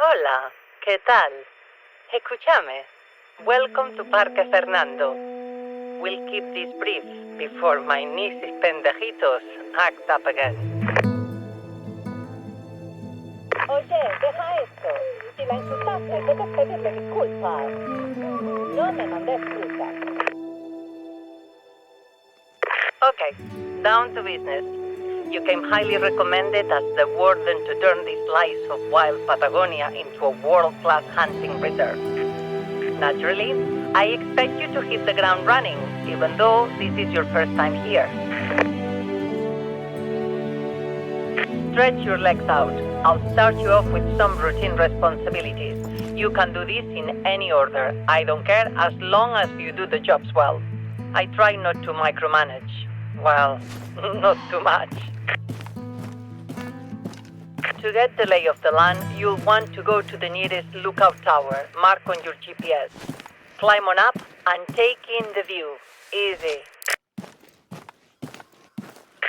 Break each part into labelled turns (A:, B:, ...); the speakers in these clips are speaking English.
A: Hola, ¿qué tal? Escúchame. Welcome to Parque Fernando. We'll keep this brief before my nieces pendejitos act up again.
B: Oye, deja esto. Si la insultaste, debes pedirle disculpas. No me mandé excusas.
A: Okay, down to business. You came highly recommended as the warden to turn this slice of wild Patagonia into a world-class hunting reserve. Naturally, I expect you to hit the ground running, even though this is your first time here. Stretch your legs out. I'll start you off with some routine responsibilities. You can do this in any order. I don't care as long as you do the jobs well. I try not to micromanage. Well, not too much. To get the lay of the land, you'll want to go to the nearest lookout tower, marked on your GPS. Climb on up and take in the view. Easy.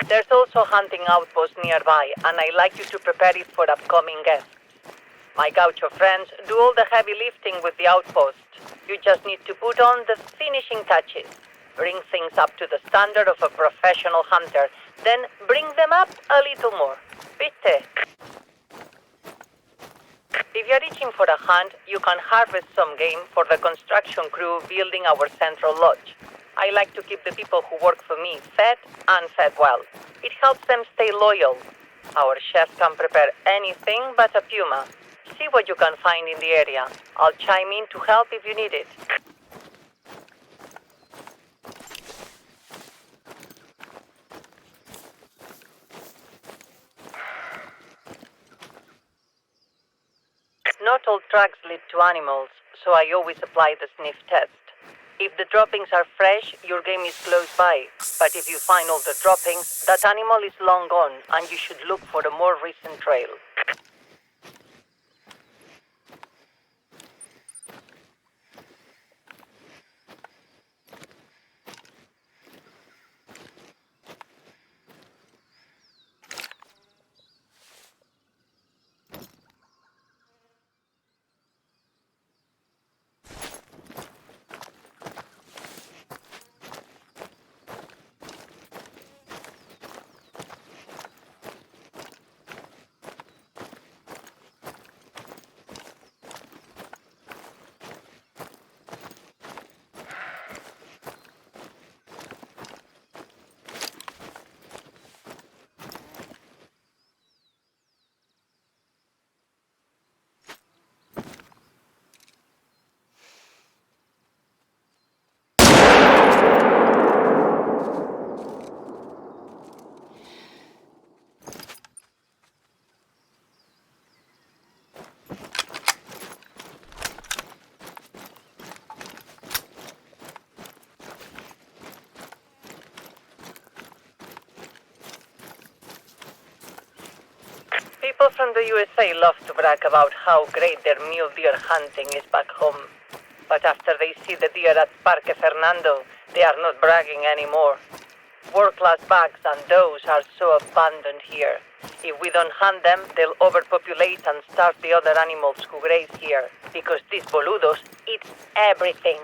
A: There's also a hunting outpost nearby, and I'd like you to prepare it for upcoming guests. My gaucho friends do all the heavy lifting with the outpost. You just need to put on the finishing touches. Bring things up to the standard of a professional hunter, then bring them up a little more. ¿Viste? If you're itching for a hunt, you can harvest some game for the construction crew building our central lodge. I like to keep the people who work for me fed and fed well. It helps them stay loyal. Our chefs can prepare anything but a puma. See what you can find in the area. I'll chime in to help if you need it. Not all tracks lead to animals, so I always apply the sniff test. If the droppings are fresh, your game is close by. But if you find all the droppings, that animal is long gone, and you should look for a more recent trail. People from the USA love to brag about how great their mule deer hunting is back home. But after they see the deer at Parque Fernando, they are not bragging anymore. World-class bucks and does are so abundant here. If we don't hunt them, they'll overpopulate and starve the other animals who graze here, because these boludos eat everything.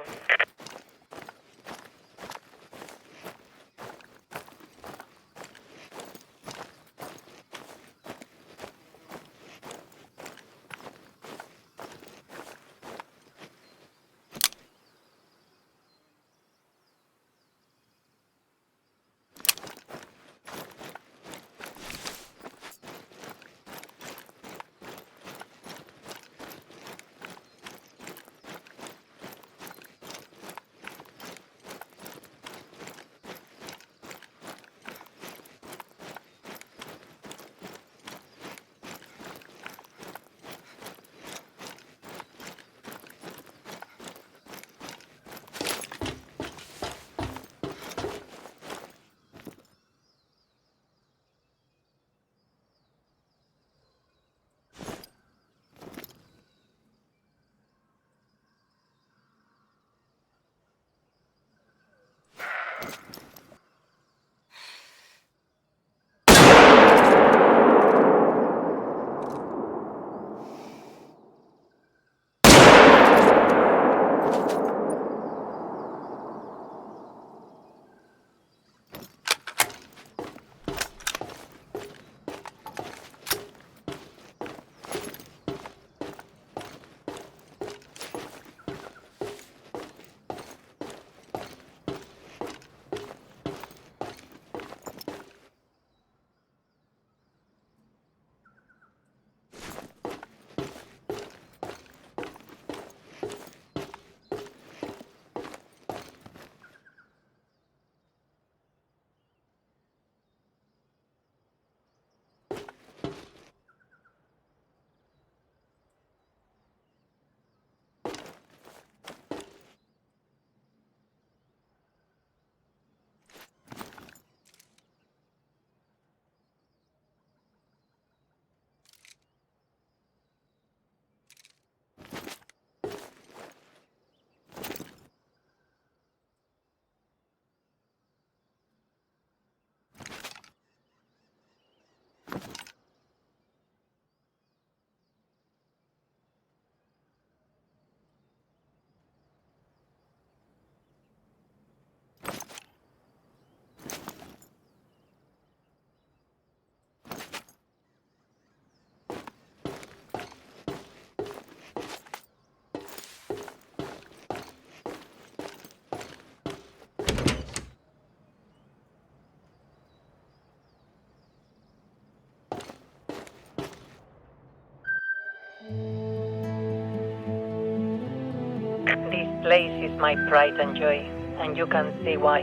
A: This place is my pride and joy, and you can see why.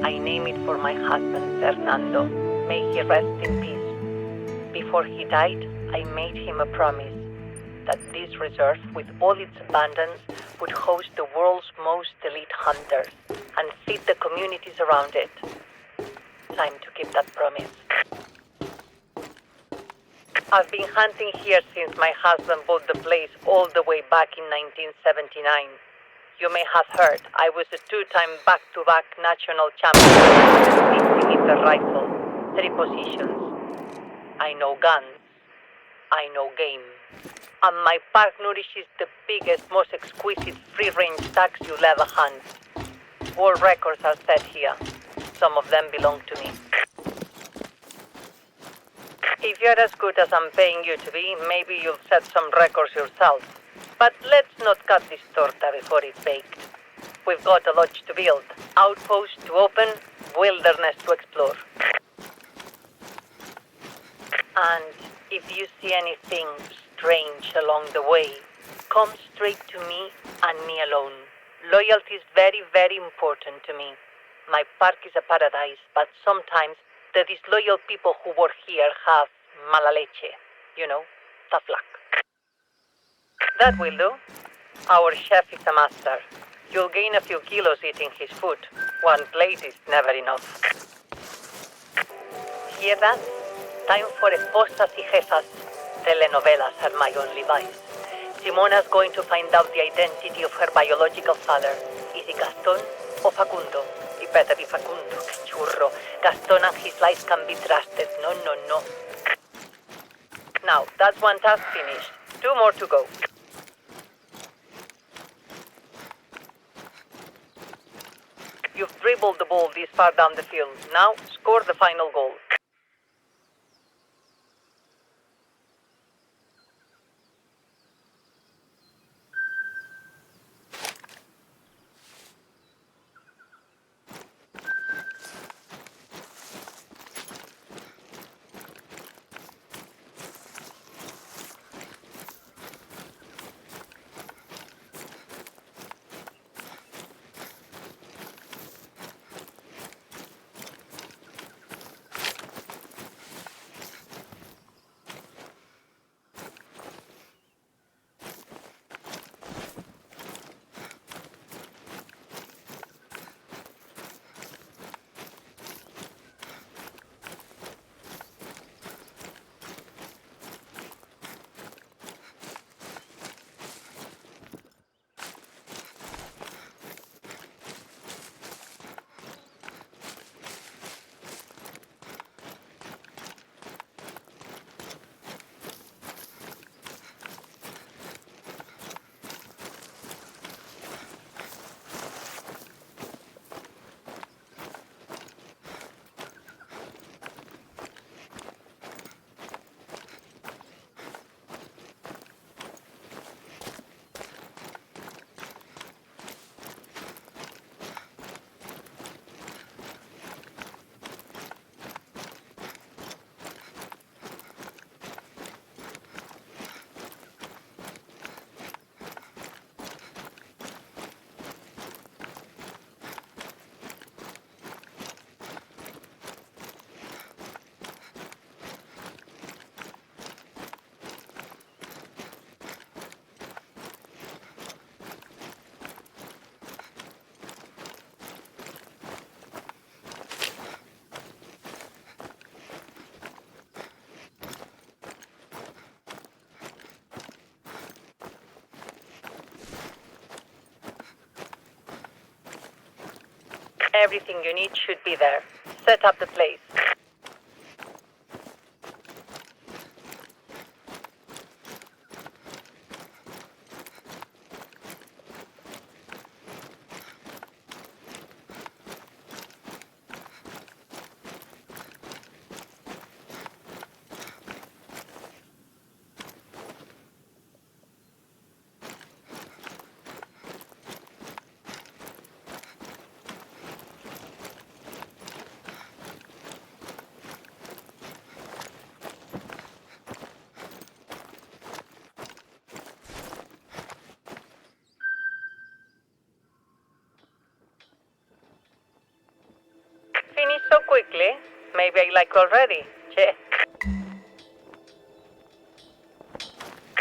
A: I name it for my husband, Fernando. May he rest in peace. Before he died, I made him a promise that this reserve, with all its abundance, would host the world's most elite hunters and feed the communities around it. Time to keep that promise. I've been hunting here since my husband bought the place all the way back in 1979. You may have heard I was a two-time back-to-back national champion with the rifle. 3 positions. I know guns. I know game. And my park nourishes the biggest, most exquisite free-range stacks you'll ever hunt. World records are set here. Some of them belong to me. If you're as good as I'm paying you to be, maybe you'll set some records yourself. But let's not cut this torta before it's baked. We've got a lodge to build, outposts to open, wilderness to explore. And if you see anything strange along the way, come straight to me and me alone. Loyalty is very, very important to me. My park is a paradise, but sometimes the disloyal people who work here have mala leche. You know, tough luck. That will do. Our chef is a master. You'll gain a few kilos eating his food. 1 plate is never enough. Hear that? Time for esposas y jefas. Telenovelas are my only vice. Simona's going to find out the identity of her biological father. Is it Gaston or Facundo? It better be Facundo, que churro. Gaston and his lies can be trusted. No, no, no. Now, that's 1 task finished. 2 more to go. You've dribbled the ball this far down the field. Now, score the final goal. Everything you need should be there. Set up the place. maybe I like already. Check.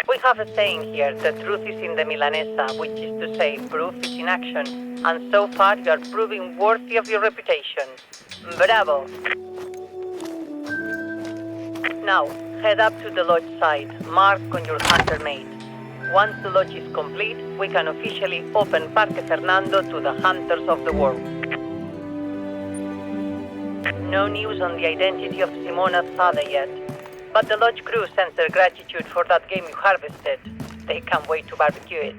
A: We have a saying here, the truth is in the Milanesa, which is to say, proof is in action. And so far, you are proving worthy of your reputation. Bravo! Now, head up to the lodge side, mark on your hunter mate. Once the lodge is complete, we can officially open Parque Fernando to the hunters of the world. No news on the identity of Simona's father yet, but the lodge crew sends their gratitude for that game you harvested. They can't wait to barbecue it.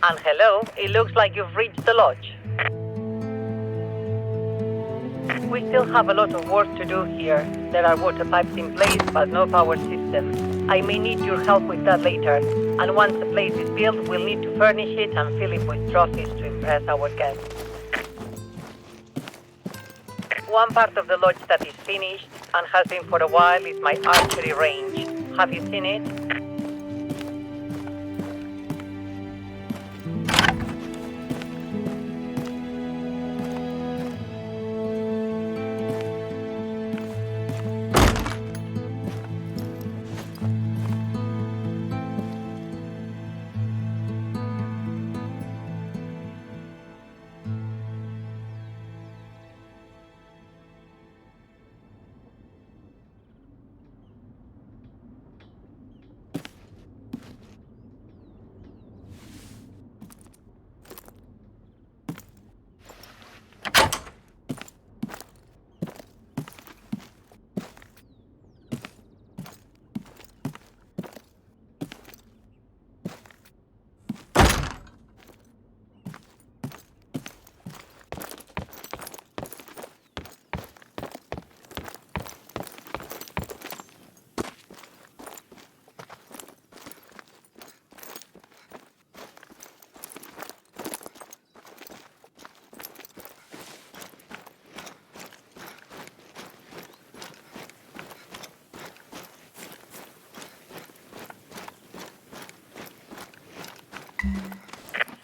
A: And hello, it looks like you've reached the lodge. We still have a lot of work to do here. There are water pipes in place, but no power system. I may need your help with that later. And once the place is built, we'll need to furnish it and fill it with trophies to impress our guests. One part of the lodge that is finished, and has been for a while, is my archery range. Have you seen it?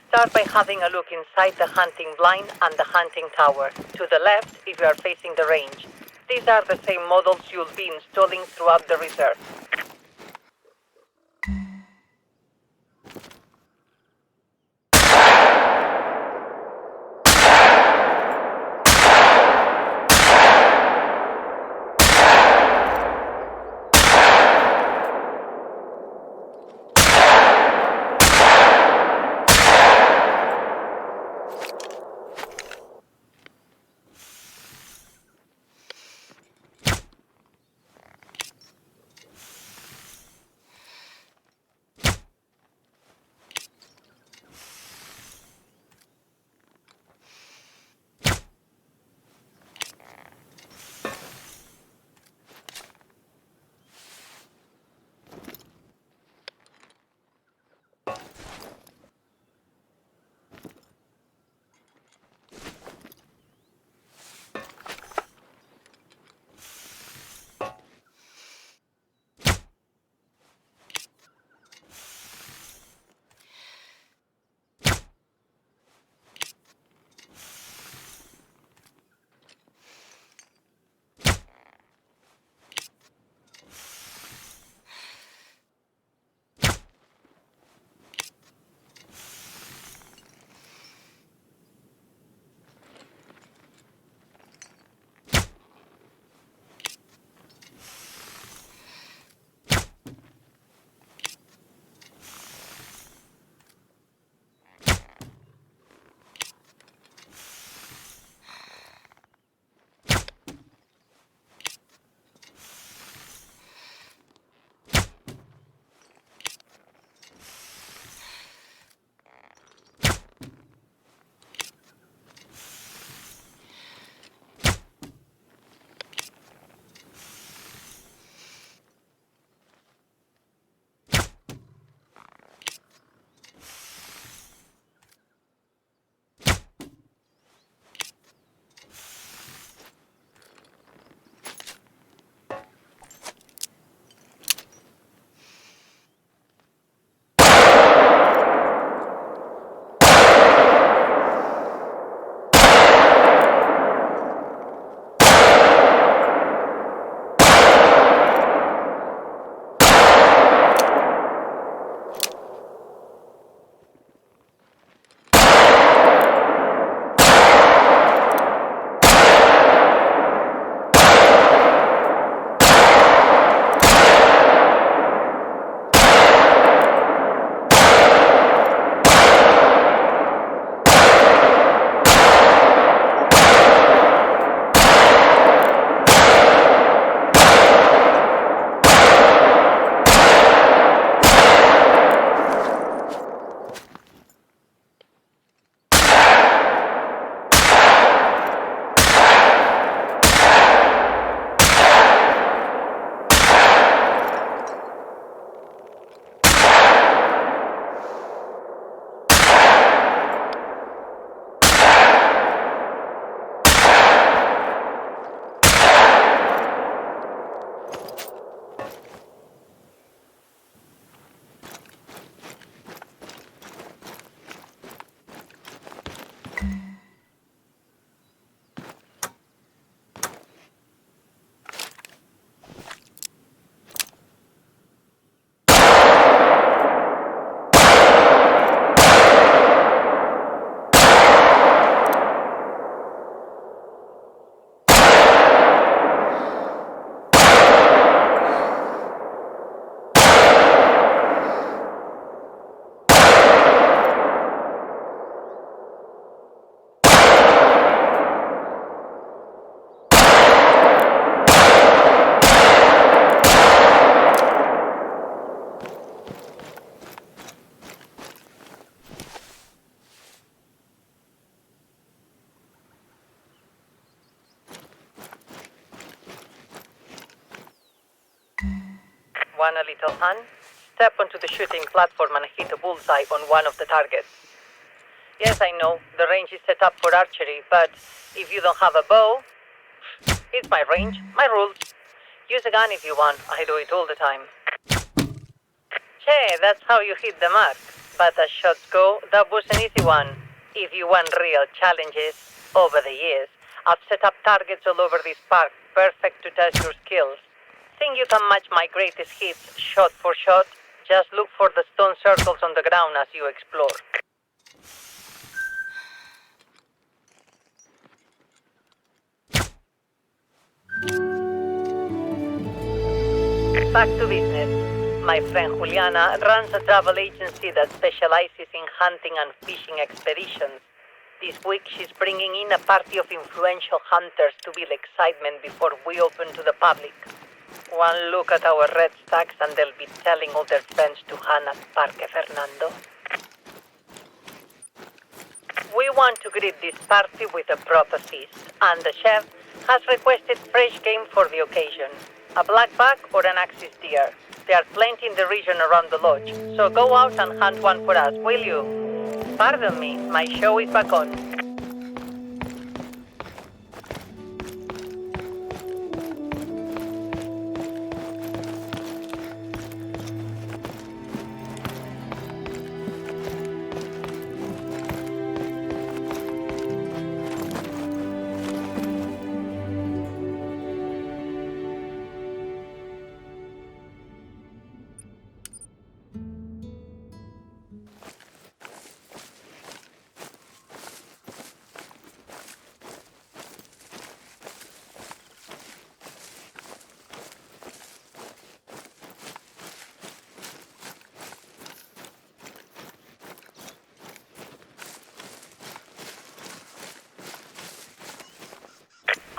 A: Start by having a look inside the hunting blind and the hunting tower. To the left, if you are facing the range. These are the same models you'll be installing throughout the reserve. Want a little hand? Step onto the shooting platform and hit a bullseye on one of the targets. Yes, I know, the range is set up for archery, but if you don't have a bow, it's my range, my rules. Use a gun if you want, I do it all the time. Che, that's how you hit the mark. But as shots go, that was an easy one. If you want real challenges, over the years, I've set up targets all over this park, perfect to test your skills. Think you can match my greatest hits shot for shot? Just look for the stone circles on the ground as you explore. Back to business. My friend Juliana runs a travel agency that specializes in hunting and fishing expeditions. This week she's bringing in a party of influential hunters to build excitement before we open to the public. One look at our red stacks and they'll be telling all their friends to hunt at Parque Fernando. We want to greet this party with a proper feast, and the chef has requested fresh game for the occasion. A blackback or an axis deer. There are plenty in the region around the lodge, so go out and hunt one for us, will you? Pardon me, my show is back on.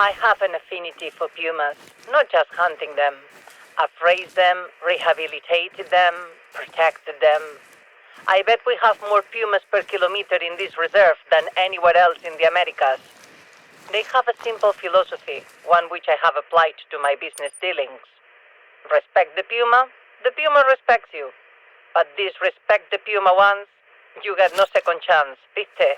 A: I have an affinity for pumas, not just hunting them. I've raised them, rehabilitated them, protected them. I bet we have more pumas per kilometer in this reserve than anywhere else in the Americas. They have a simple philosophy, one which I have applied to my business dealings. Respect the puma respects you. But disrespect the puma once, you got no second chance, ¿viste?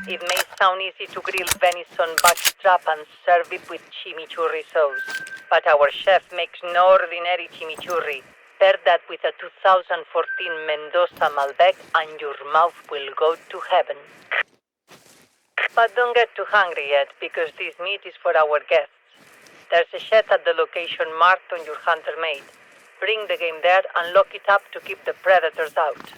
A: It may sound easy to grill venison backstrap and serve it with chimichurri sauce, but our chef makes no ordinary chimichurri. Pair that with a 2014 Mendoza Malbec and your mouth will go to heaven. But don't get too hungry yet, because this meat is for our guests. There's a shed at the location marked on your hunter made. Bring the game there and lock it up to keep the predators out.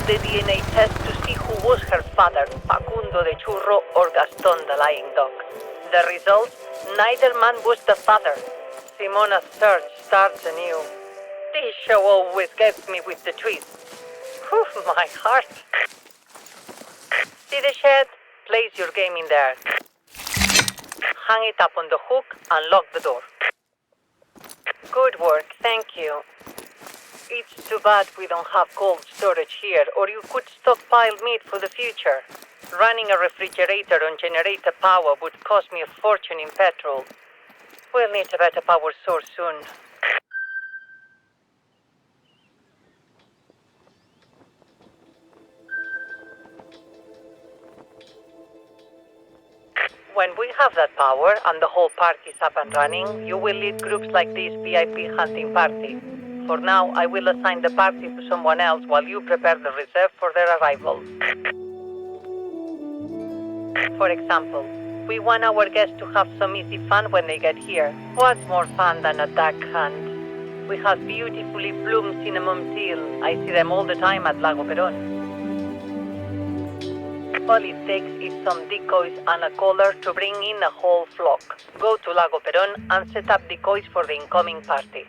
A: the DNA test to see who was her father, Facundo the Churro or Gaston the Lying Dog. The result? Neither man was the father. Simona's search starts anew. This show always gets me with the twists. Whew, my heart. See the shed? Place your game in there. Hang it up on the hook and lock the door. Good work, thank you. It's too bad we don't have cold storage here, or you could stockpile meat for the future. Running a refrigerator on generator power would cost me a fortune in petrol. We'll need a better power source soon. When we have that power and the whole party is up and running, you will lead groups like this VIP hunting party. For now, I will assign the party to someone else while you prepare the reserve for their arrival. For example, we want our guests to have some easy fun when they get here. What's more fun than a duck hunt? We have beautifully bloomed cinnamon teal. I see them all the time at Lago Perón. All it takes is some decoys and a caller to bring in a whole flock. Go to Lago Perón and set up decoys for the incoming party.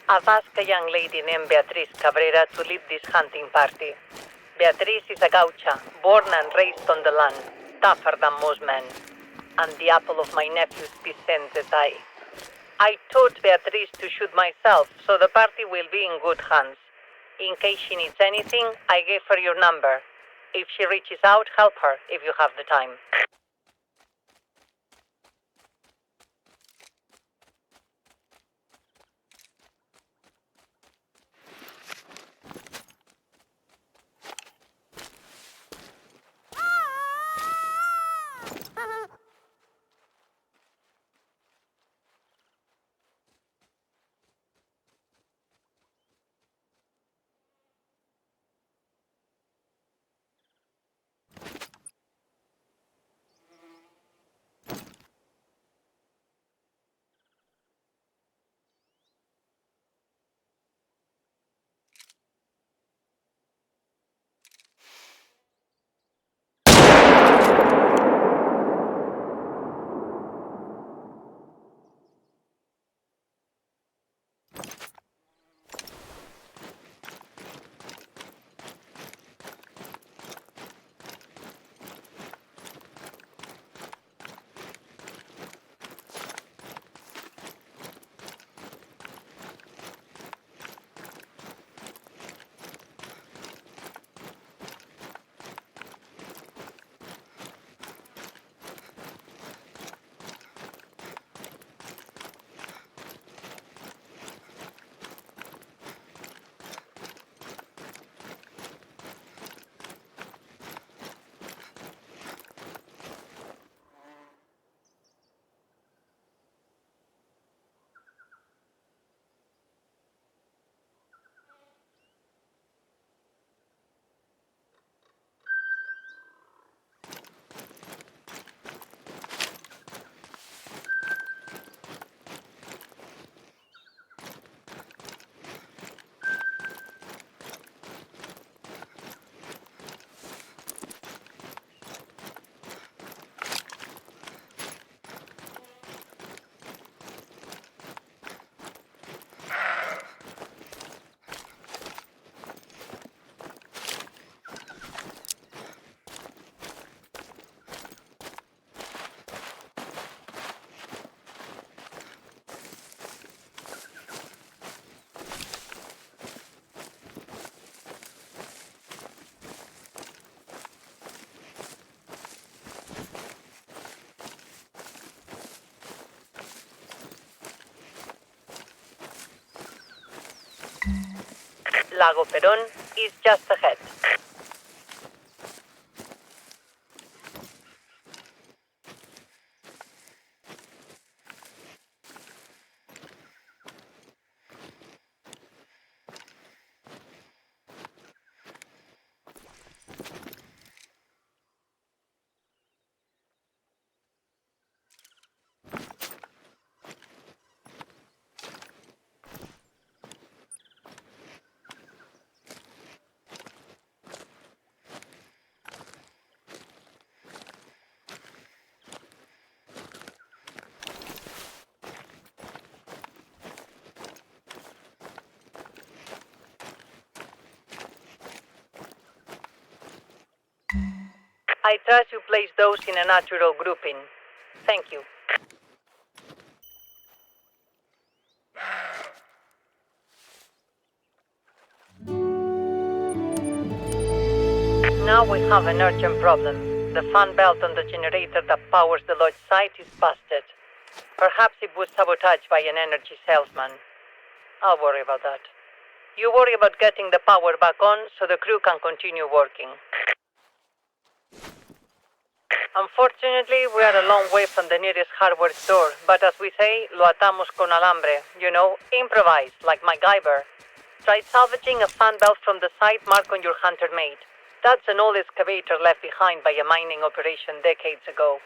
A: I've asked a young lady named Beatriz Cabrera to lead this hunting party. Beatriz is a gaucha, born and raised on the land, tougher than most men, and the apple of my nephew's descended eye. I taught Beatriz to shoot myself, so the party will be in good hands. In case she needs anything, I gave her your number. If she reaches out, help her if you have the time. Lago Perón is just ahead. I trust you place those in a natural grouping. Thank you. Now we have an urgent problem. The fan belt on the generator that powers the lodge site is busted. Perhaps it was sabotaged by an energy salesman. I'll worry about that. You worry about getting the power back on so the crew can continue working. Unfortunately, we are a long way from the nearest hardware store, but as we say, lo atamos con alambre. You know, improvise, like MacGyver. Try salvaging a fan belt from the site marked on your hunter made. That's an old excavator left behind by a mining operation decades ago.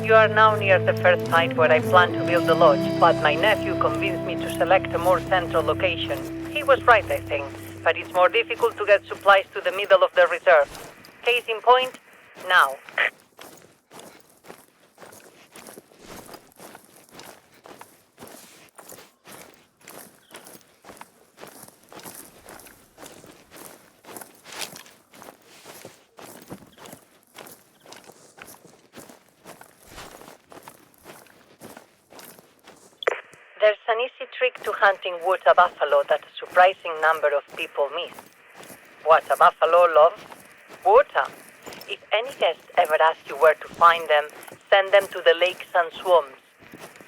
A: You are now near the first site where I plan to build the lodge, but my nephew convinced me to select a more central location. He was right, I think, but it's more difficult to get supplies to the middle of the reserve. Case in point, now. There's an easy trick to hunting water buffalo that a surprising number of people miss. Water buffalo loves water. If any guest ever asks you where to find them, send them to the lakes and swamps.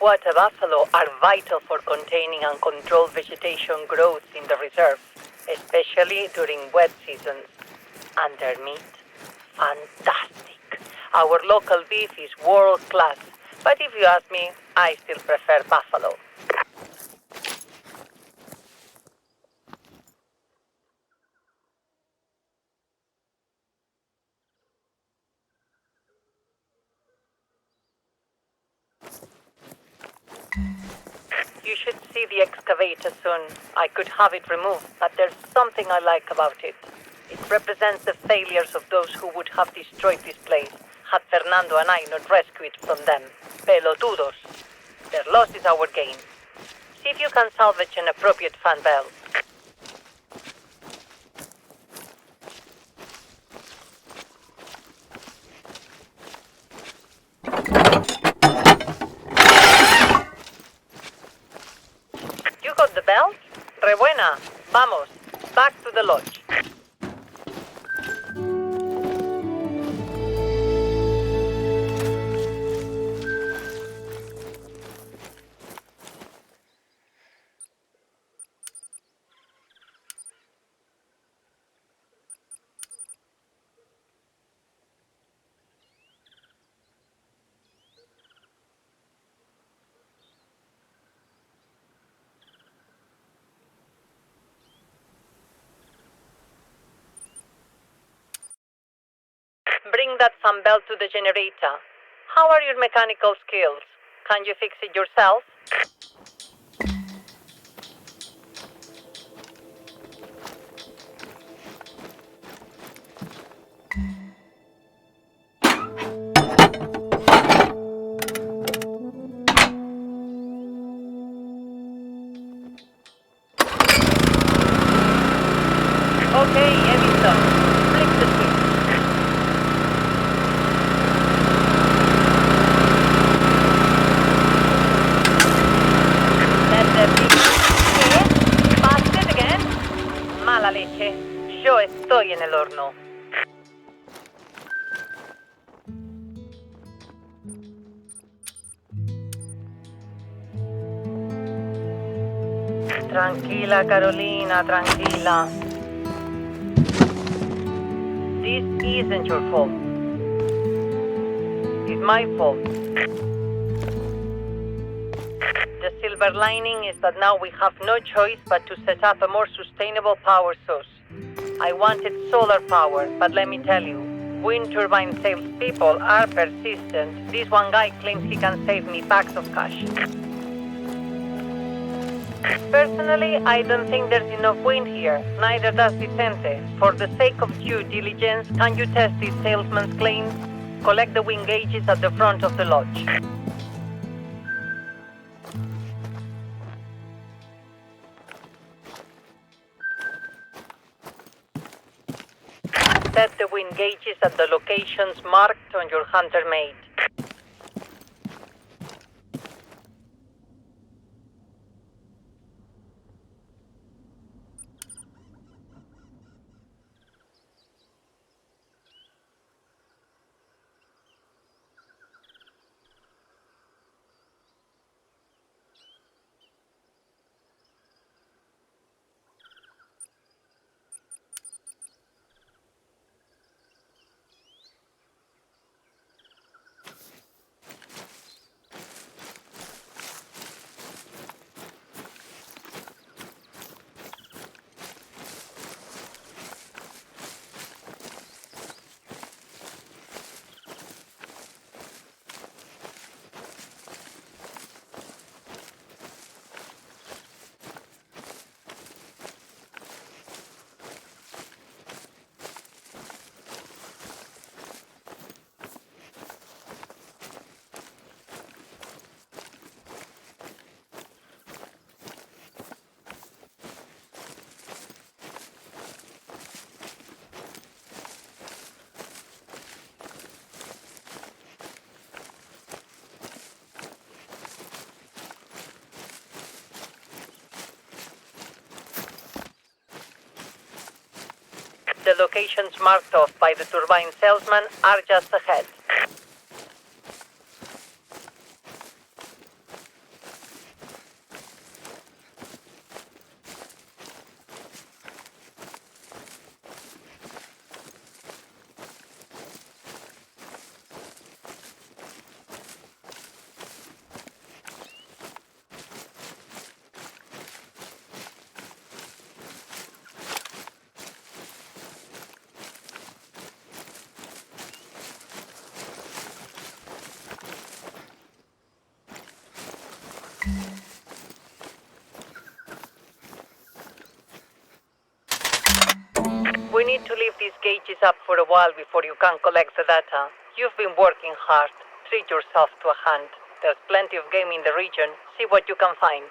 A: Water buffalo are vital for containing uncontrolled vegetation growth in the reserve, especially during wet seasons. And their meat, fantastic. Our local beef is world class, but if you ask me, I still prefer buffalo. You should see the excavator soon. I could have it removed, but there's something I like about it. It represents the failures of those who would have destroyed this place, had Fernando and I not rescued it from them. Pelotudos. Their loss is our gain. See if you can salvage an appropriate fan bell. You got the belt? Re buena. Vamos. Back to the lodge. Bring that fan belt to the generator. How are your mechanical skills? Can you fix it yourself? Okay, he visto. Flick the switch. Let there be. ¿Qué? Busted again? Mala leche. Yo estoy en el horno. Tranquila, Carolina, tranquila. This isn't your fault. It's my fault. The silver lining is that now we have no choice but to set up a more sustainable power source. I wanted solar power, but let me tell you, Wind turbine salespeople are persistent. This one guy claims he can save me bags of cash. Personally, I don't think there's enough wind here. Neither does Vicente. For the sake of due diligence, can you test this salesman's claims? Collect the wind gauges at the front of the lodge. Set the wind gauges at the locations marked on your hunter mate. The locations marked off by the turbine salesman are just ahead. We need to leave these gauges up for a while before you can collect the data. You've been working hard. Treat yourself to a hunt. There's plenty of game in the region. See what you can find.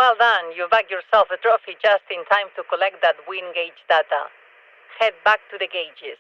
A: Well done. You bagged yourself a trophy just in time to collect that wind gauge data. Head back to the gauges.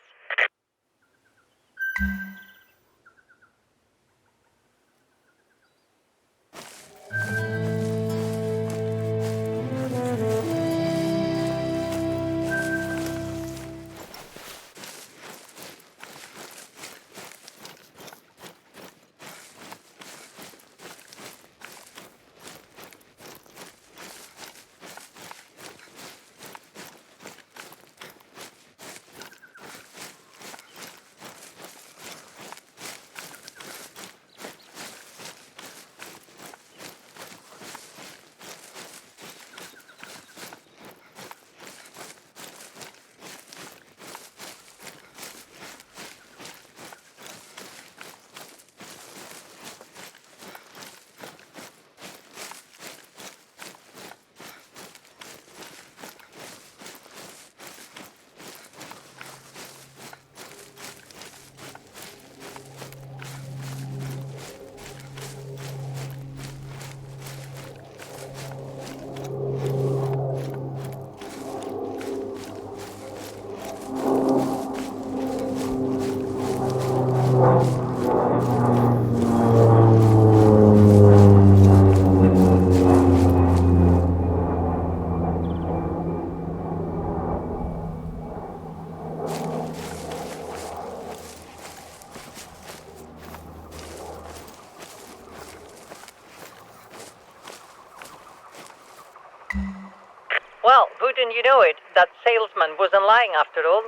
A: Well, wouldn't you know it, that salesman wasn't lying after all.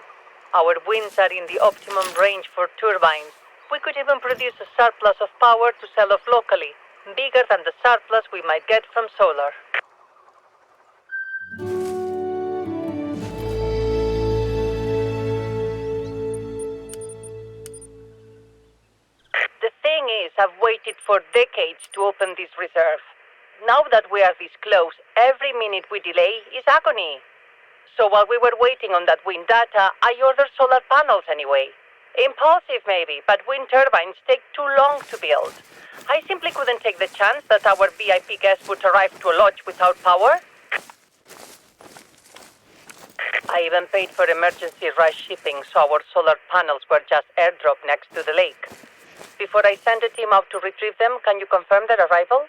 A: Our winds are in the optimum range for turbines. We could even produce a surplus of power to sell off locally, bigger than the surplus we might get from solar. The thing is, I've waited for decades to open this reserve. Now that we are this close, every minute we delay is agony. So while we were waiting on that wind data, I ordered solar panels anyway. Impulsive maybe, but wind turbines take too long to build. I simply couldn't take the chance that our VIP guests would arrive to a lodge without power. I even paid for emergency rush shipping, so our solar panels were just airdropped next to the lake. Before I send a team out to retrieve them, can you confirm their arrival?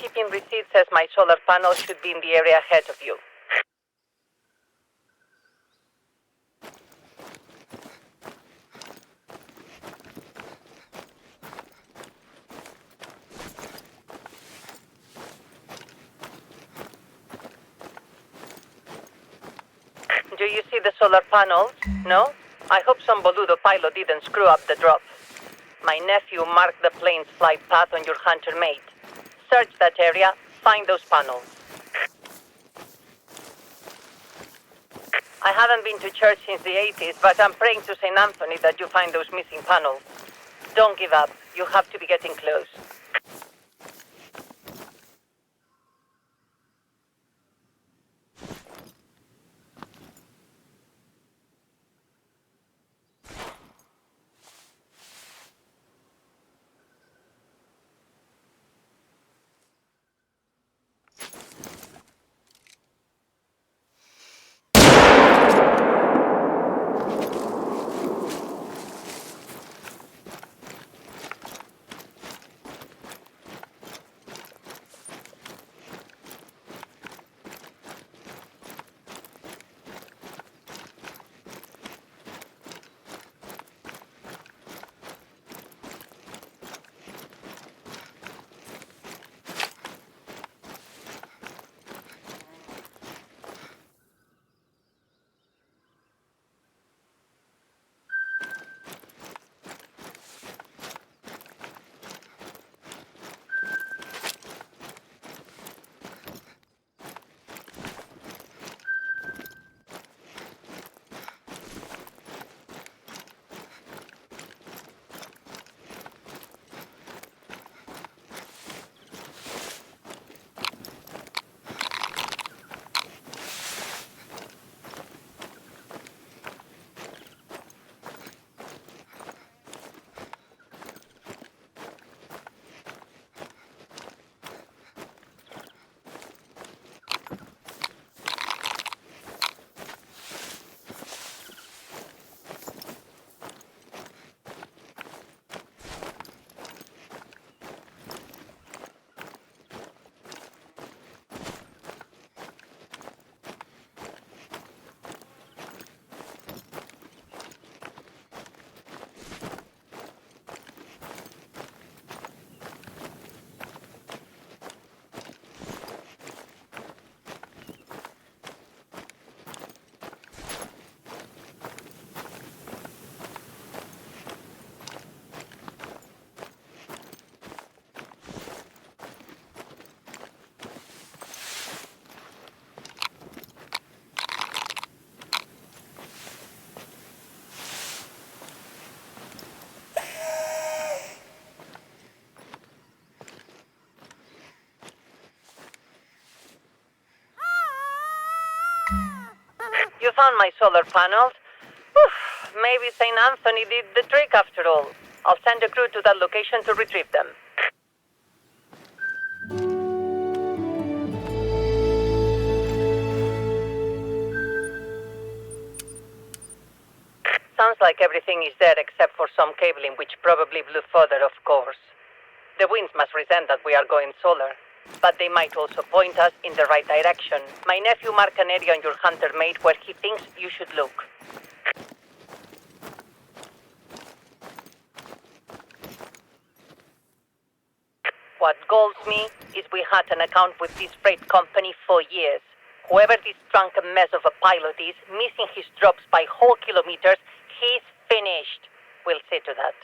A: shipping receipt says my solar panel should be in the area ahead of you. Do you see the solar panels? No? I hope some boludo pilot didn't screw up the drop. My nephew marked the plane's flight path on your hunter mate. Search that area, find those panels. I haven't been to church since the 80s, but I'm praying to St. Anthony that you find those missing panels. Don't give up. You have to be getting close. You found my solar panels? Whew, maybe St. Anthony did the trick after all. I'll send a crew to that location to retrieve them. Sounds like everything is there except for some cabling which probably blew further, of course. The winds must resent that we are going solar, but they might also point us in the right direction. My nephew marked an area on your hunter mate where he thinks you should look. What galls me is we had an account with this freight company for years. Whoever this drunken mess of a pilot is, missing his drops by whole kilometers, he's finished. We'll see to that.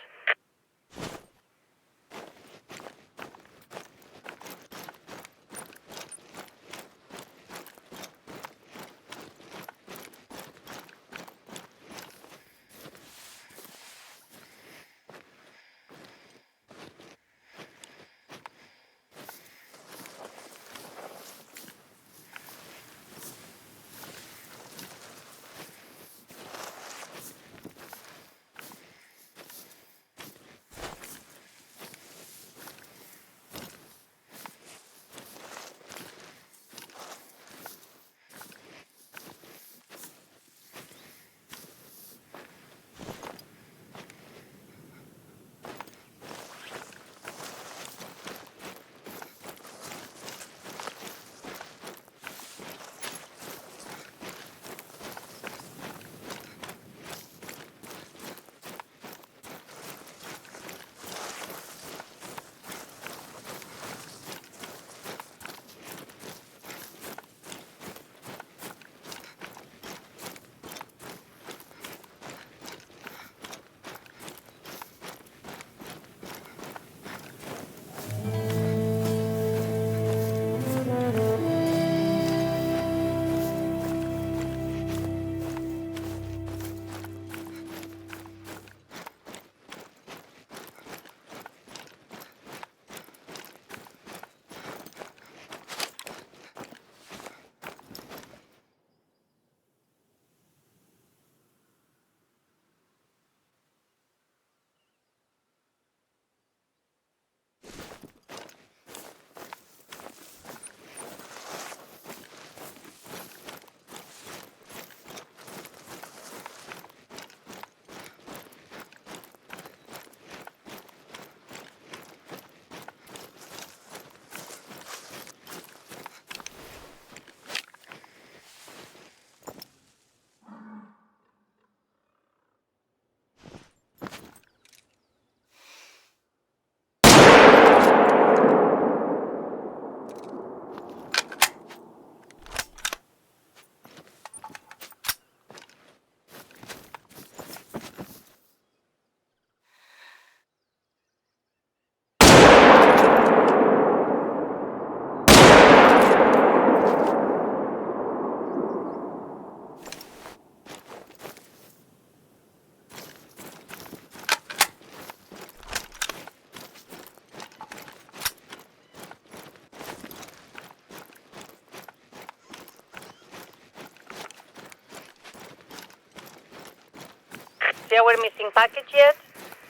A: See our missing package yet?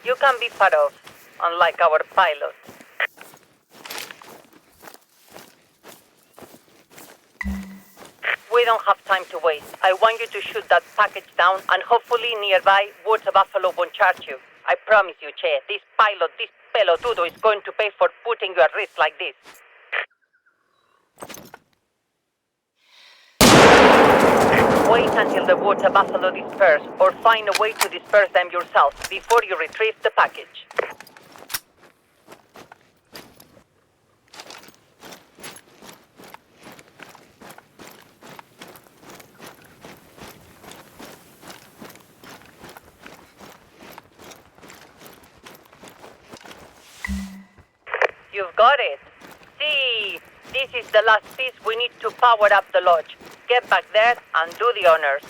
A: You can be far off, unlike our pilot. We don't have time to waste. I want you to shoot that package down, and hopefully nearby, Water Buffalo won't charge you. I promise you, Che, this pilot, this pelotudo is going to pay for putting you at risk like this. Wait until the Water Buffalo disperse, or find a way to disperse them yourself before you retrieve the package. You've got it. See, this is the last piece we need to power up the lodge. Get back there and do the honors.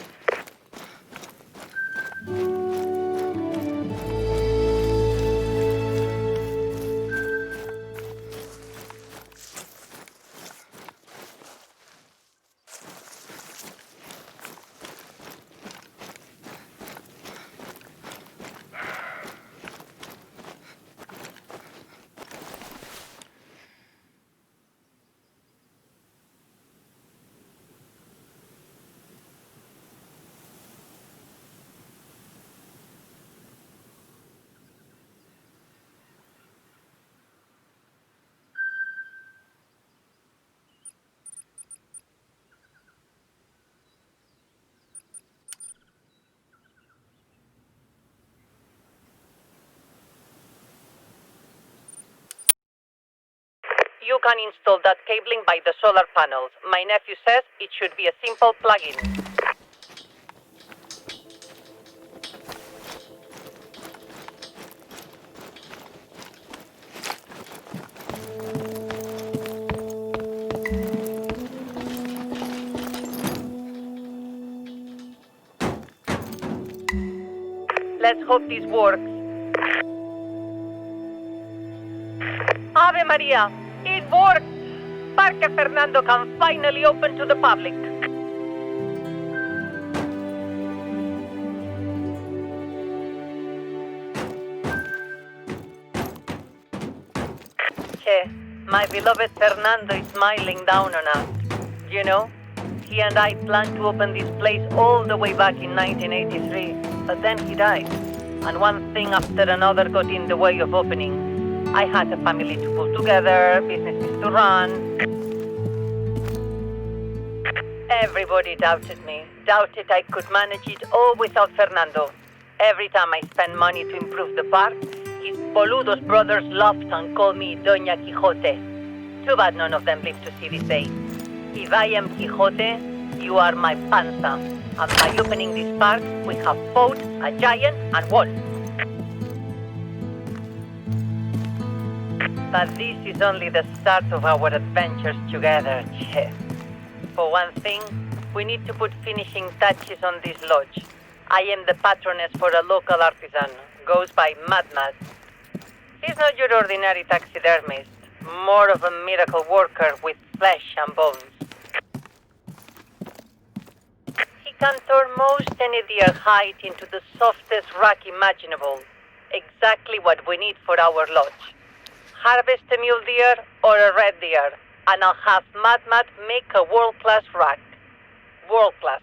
A: You can install that cabling by the solar panels. My nephew says it should be a simple plug-in. Let's hope this works. Ave Maria! It worked! Parque Fernando can finally open to the public. Che, my beloved Fernando is smiling down on us. You know, he and I planned to open this place all the way back in 1983, but then he died. And one thing after another got in the way of opening. I had a family to pull together, businesses to run. Everybody doubted me, doubted I could manage it all without Fernando. Every time I spent money to improve the park, his boludos brothers laughed and called me Doña Quixote. Too bad none of them live to see this day. If I am Quixote, you are my panza. And by opening this park, we have fought a giant and won. But this is only the start of our adventures together, Che. For one thing, we need to put finishing touches on this lodge. I am the patroness for a local artisan, goes by Mad. He's not your ordinary taxidermist, more of a miracle worker with flesh and bones. He can turn most any deer hide into the softest rack imaginable, exactly what we need for our lodge. Harvest a mule deer or a red deer, and I'll have Mad make a world-class rack. World-class.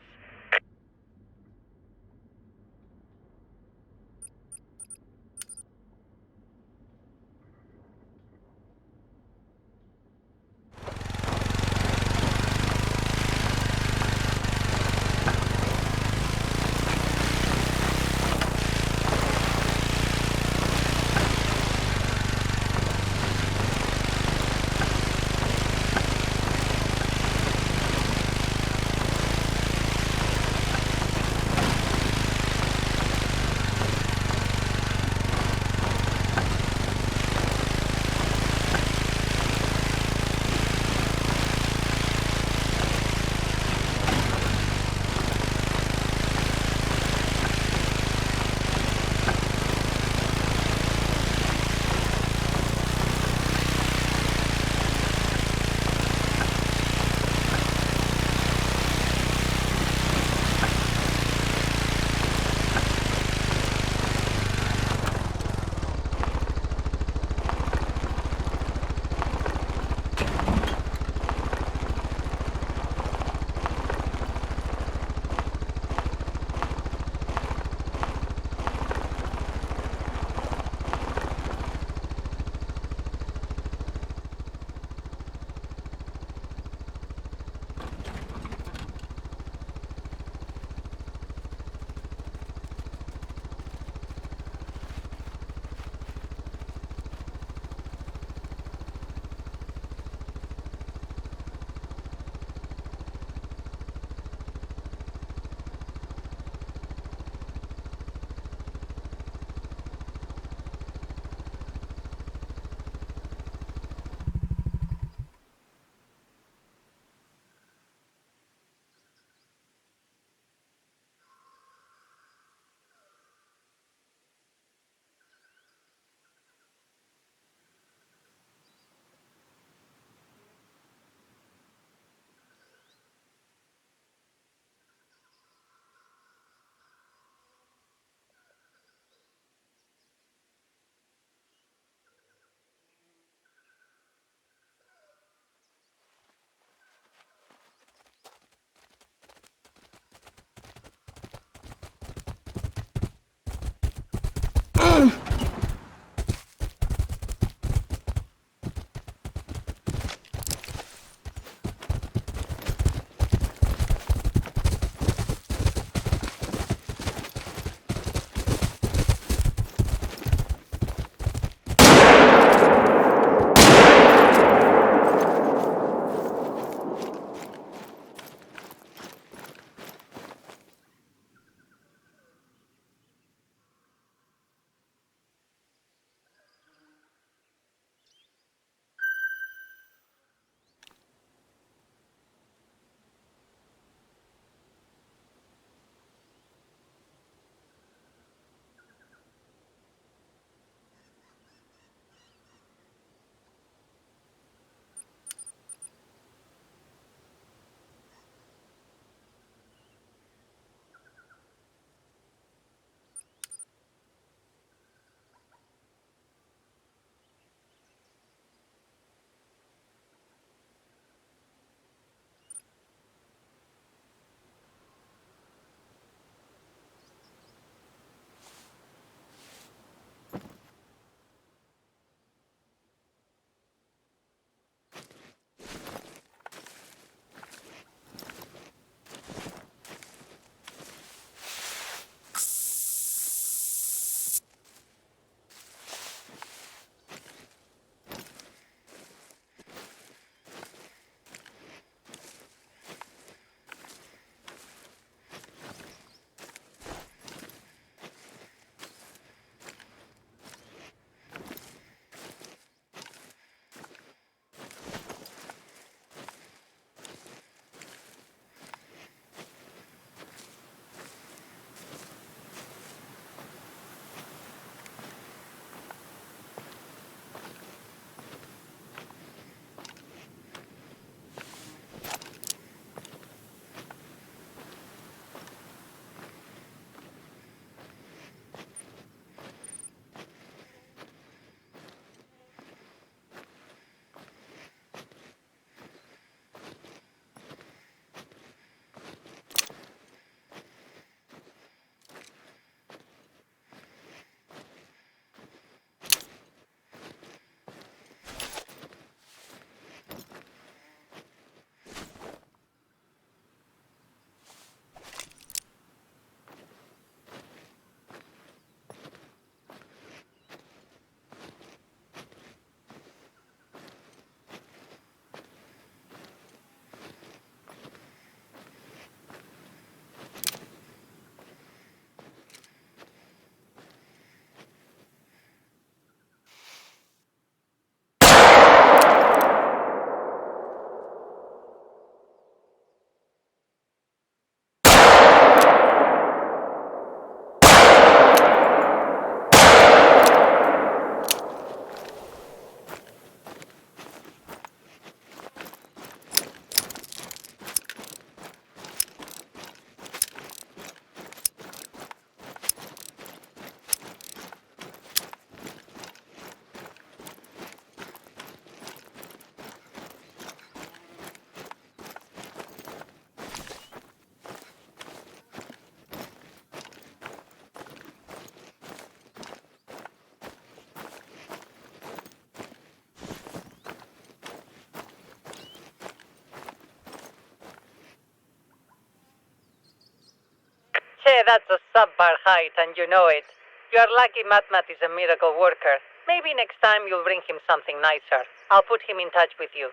A: that's a subpar height, and you know it. You're lucky Matmat is a miracle worker. Maybe next time you'll bring him something nicer. I'll put him in touch with you.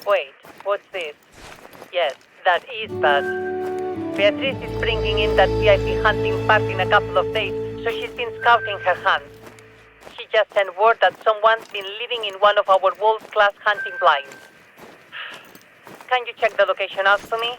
A: Wait, what's this? Yes, that is bad. Beatrice is bringing in that VIP hunting party in a couple of days, so she's been scouting her hunts. She just sent word that someone's been living in one of our Wolves-class hunting blinds. Can you check the location out for me?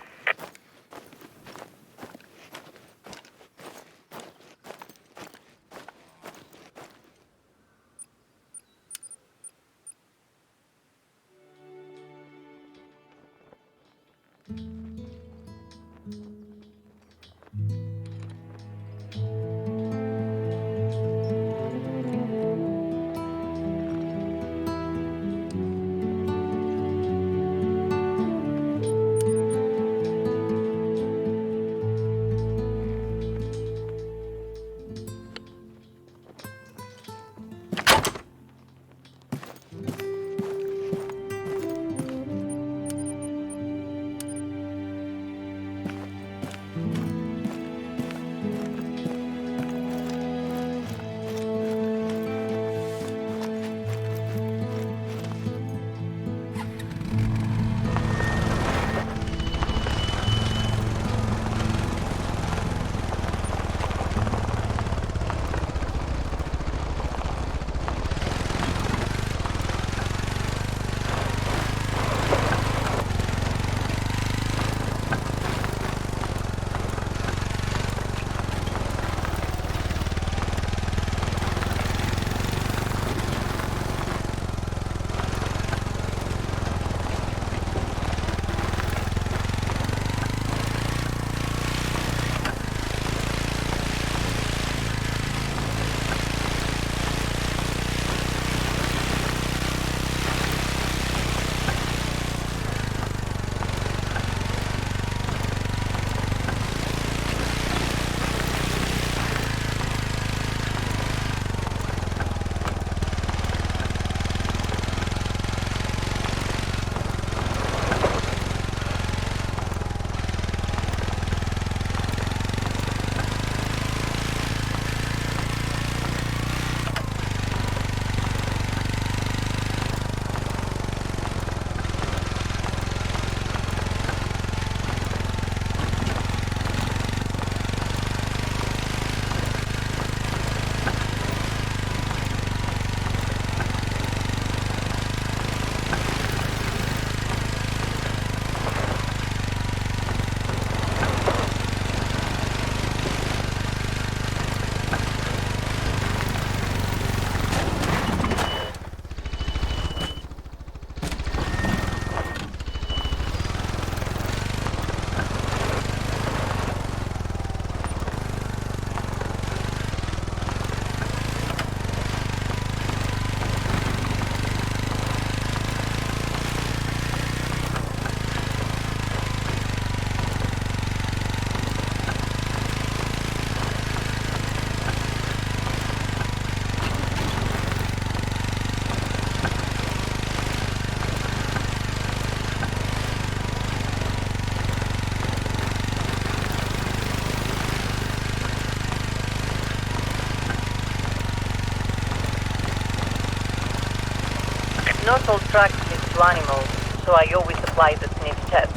A: Not all tracks lead to animals, so I always apply the sniff test.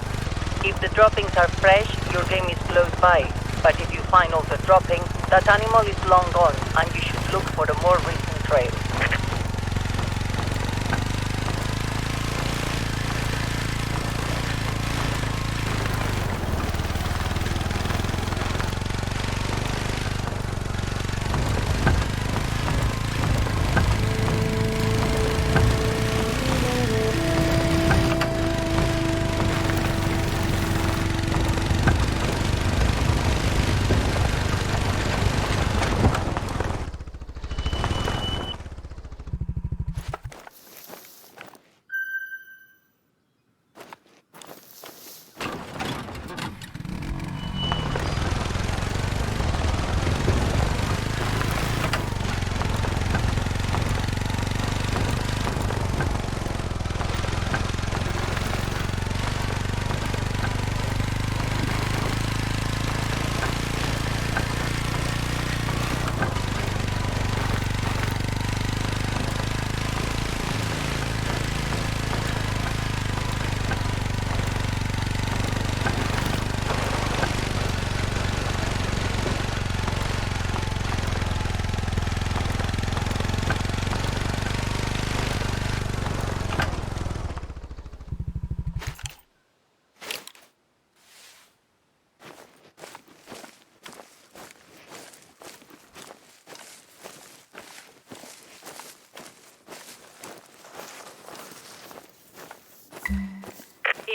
A: If the droppings are fresh, your game is close by. But if you find all the droppings, that animal is long gone, and you should look for the more recent trail.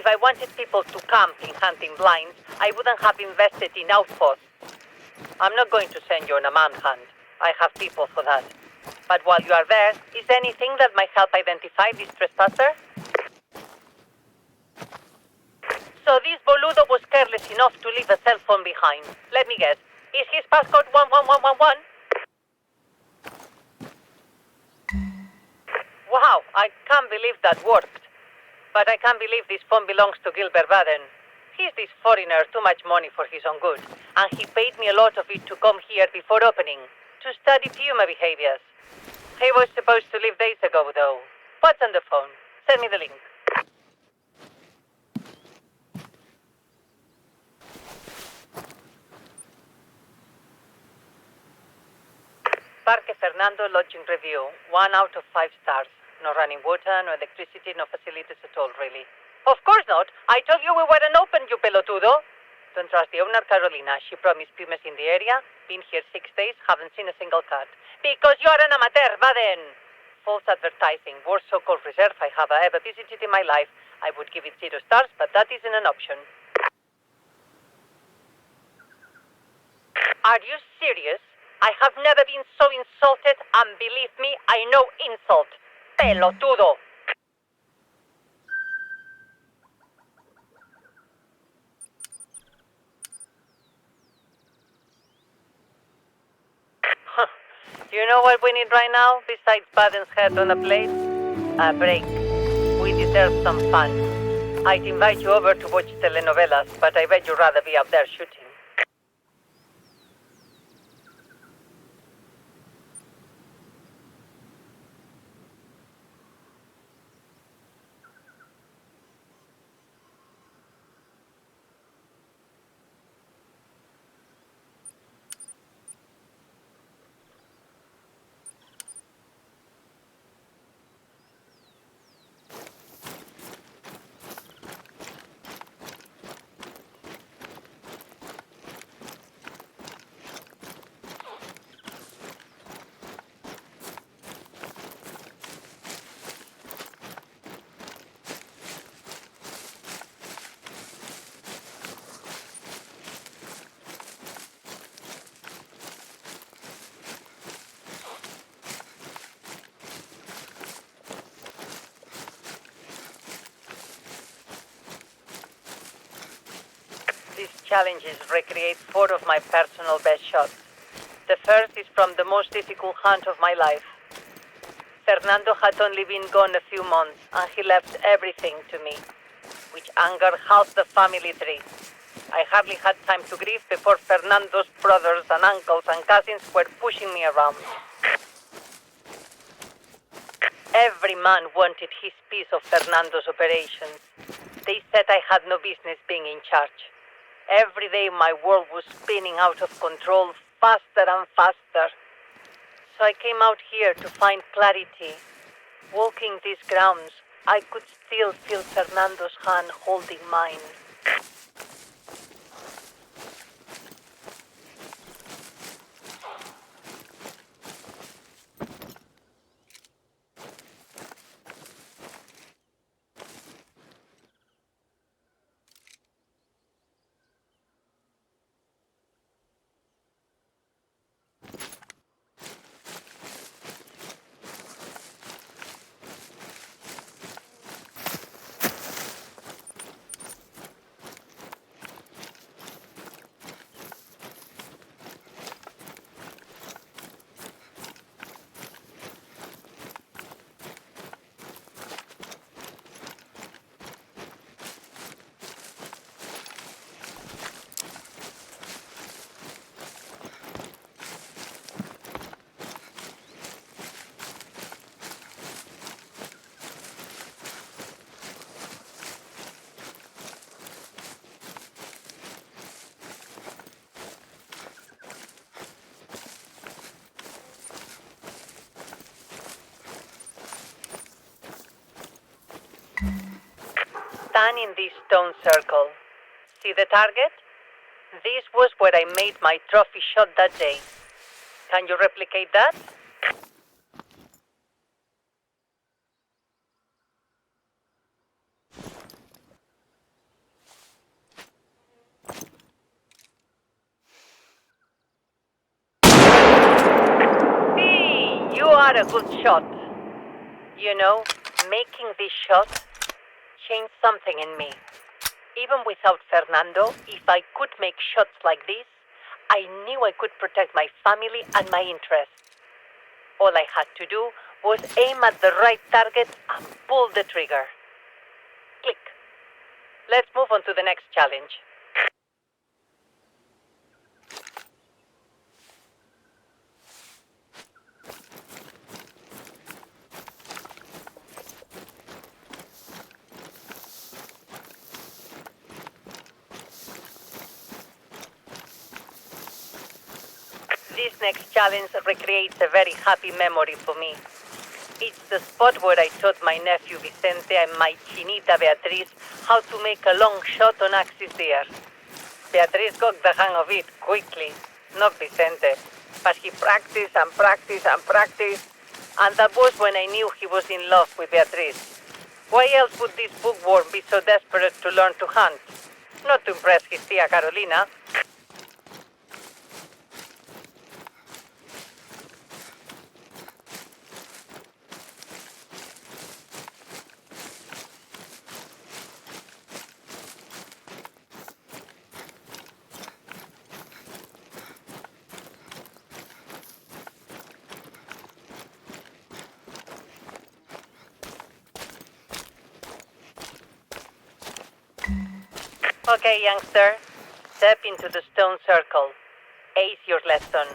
A: If I wanted people to camp in hunting blinds, I wouldn't have invested in outposts. I'm not going to send you on a manhunt. I have people for that. But while you are there, is there anything that might help identify this trespasser? So this boludo was careless enough to leave a cell phone behind. Let me guess. Is his passcode 11111? Wow, I can't believe that worked. But I can't believe this phone belongs to Gilbert Baden. He's this foreigner, too much money for his own good. And he paid me a lot of it to come here before opening, to study puma behaviors. He was supposed to leave days ago, though. What's on the phone? Send me the link. Parque Fernando lodging review. 1 out of 5 stars. No running water, no electricity, no facilities at all, really. Of course not. I told you we weren't open, you pelotudo. Don't trust the owner, Carolina. She promised pumas in the area. Been here 6 days, haven't seen a single cat. Because you're an amateur, Baden. False advertising. Worst so-called reserve I have ever visited in my life. I would give it 0 stars, but that isn't an option. Are you serious? I have never been so insulted, and believe me, I know insult. Pelotudo! You know what we need right now, besides Baden's head on a plate? A break. We deserve some fun. I'd invite you over to watch telenovelas, but I bet you'd rather be out there shooting. These challenges recreate 4 of my personal best shots. The first is from the most difficult hunt of my life. Fernando had only been gone a few months, and he left everything to me, which angered half the family tree. I hardly had time to grieve before Fernando's brothers and uncles and cousins were pushing me around. Every man wanted his piece of Fernando's operations. They said I had no business being in charge. Every day my world was spinning out of control faster and faster. So I came out here to find clarity. Walking these grounds, I could still feel Fernando's hand holding mine. Stand in this stone circle. See the target? This was where I made my trophy shot that day. Can you replicate that? are a good shot. You know, making this shot changed something in me. Even without Fernando, if I could make shots like this, I knew I could protect my family and my interests. All I had to do was aim at the right target and pull the trigger. Click. Let's move on to the next challenge. This next challenge recreates a very happy memory for me. It's the spot where I taught my nephew Vicente and my chinita Beatriz how to make a long shot on axis deer. Beatriz got the hang of it quickly, not Vicente, but he practiced and practiced and practiced, and that was when I knew he was in love with Beatriz. Why else would this bookworm be so desperate to learn to hunt? Not to impress his tia Carolina. Okay, youngster. Step into the stone circle. Ace your lesson.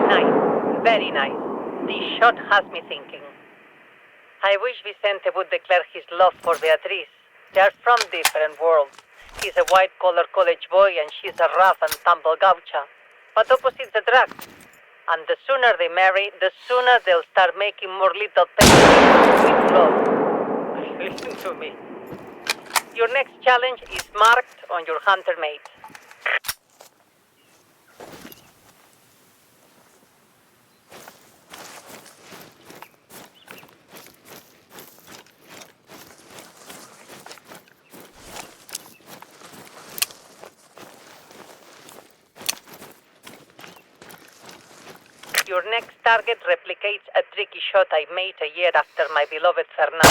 A: Nice. Very nice. This shot has me thinking. I wish Vicente would declare his love for Beatriz. They are from different worlds. He's a white-collar college boy and she's a rough and tumble gaucha. But opposites attract. And the sooner they marry, the sooner they'll start making more little penguins with love. Listen to me. Your next challenge is marked on your hunter mate. Your next target replicates a tricky shot I made a year after my beloved Fernando.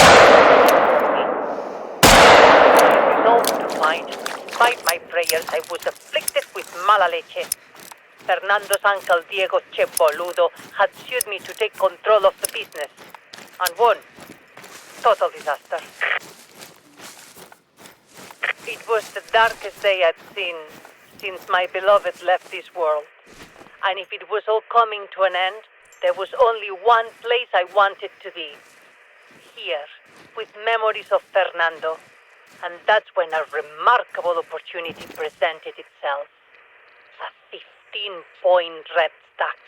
A: I resolved to find, despite my prayers, I was afflicted with mala leche. Fernando's uncle Diego Che Boludo had sued me to take control of the business. And won. Total disaster. It was the darkest day I'd seen since my beloved left this world. And if it was all coming to an end, there was only one place I wanted to be. Here, with memories of Fernando. And that's when a remarkable opportunity presented itself. A 15-point red stack.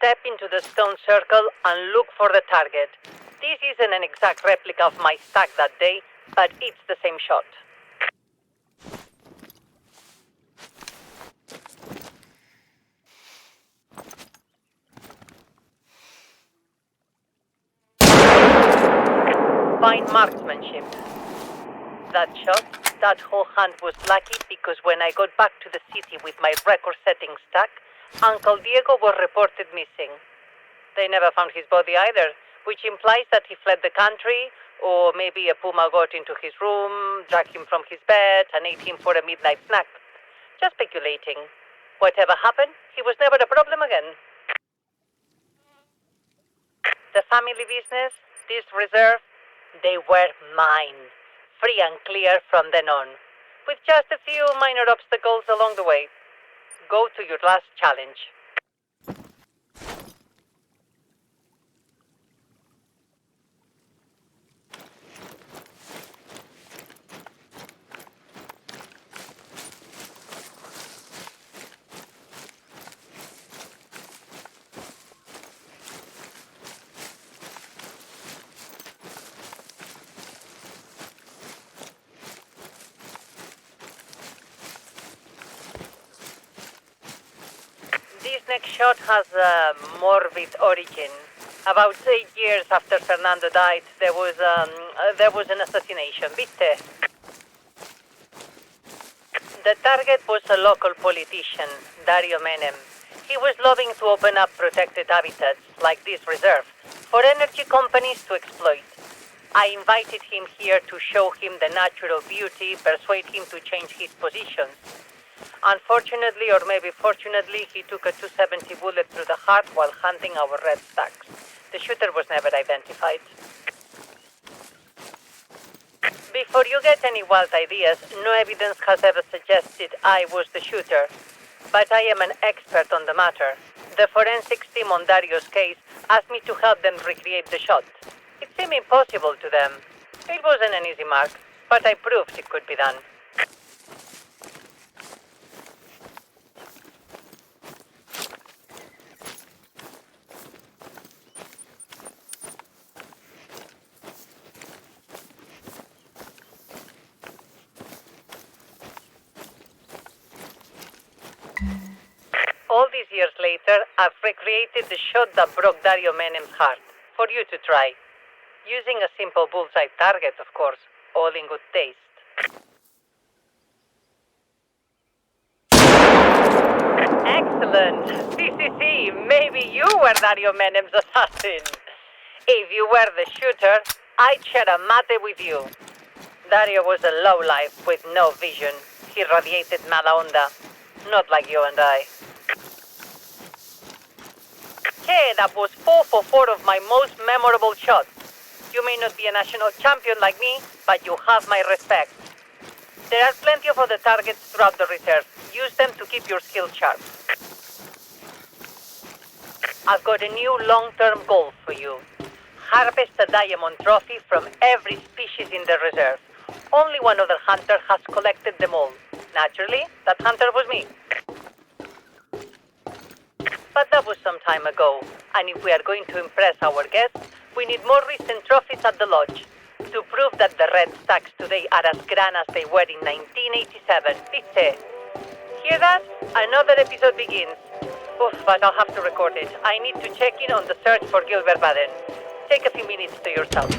A: Step into the stone circle and look for the target. This isn't an exact replica of my stack that day, but it's the same shot. Fine marksmanship. That shot, that whole hunt was lucky because when I got back to the city with my record-setting stack, Uncle Diego was reported missing. They never found his body either, which implies that he fled the country, or maybe a puma got into his room, dragged him from his bed, and ate him for a midnight snack. Just speculating. Whatever happened, he was never a problem again. The family business, this reserve, they were mine. Free and clear from then on, with just a few minor obstacles along the way. Go to your last challenge. This next shot has a morbid origin. About 8 years after Fernando died, there was an assassination, viste? The target was a local politician, Dario Menem. He was lobbying to open up protected habitats, like this reserve, for energy companies to exploit. I invited him here to show him the natural beauty, persuade him to change his positions. Unfortunately, or maybe fortunately, he took a 270 bullet through the heart while hunting our red stacks. The shooter was never identified. Before you get any wild ideas, no evidence has ever suggested I was the shooter. But I am an expert on the matter. The forensics team on Dario's case asked me to help them recreate the shot. It seemed impossible to them. It wasn't an easy mark, but I proved it could be done. All these years later, I've recreated the shot that broke Dario Menem's heart, for you to try. Using a simple bullseye target, of course, all in good taste. Excellent! CCC, maybe you were Dario Menem's assassin. If you were the shooter, I'd share a mate with you. Dario was a lowlife with no vision. He radiated mala onda, not like you and I. Hey, that was 4 for 4 of my most memorable shots. You may not be a national champion like me, but you have my respect. There are plenty of other targets throughout the reserve. Use them to keep your skills sharp. I've got a new long-term goal for you. Harvest a diamond trophy from every species in the reserve. Only one other hunter has collected them all. Naturally, that hunter was me. But that was some time ago, and if we are going to impress our guests, we need more recent trophies at the lodge to prove that the red stacks today are as grand as they were in 1987. Pizze. Hear that? Another episode begins. Oof, but I'll have to record it. I need to check in on the search for Gilbert Baden. Take a few minutes to yourself.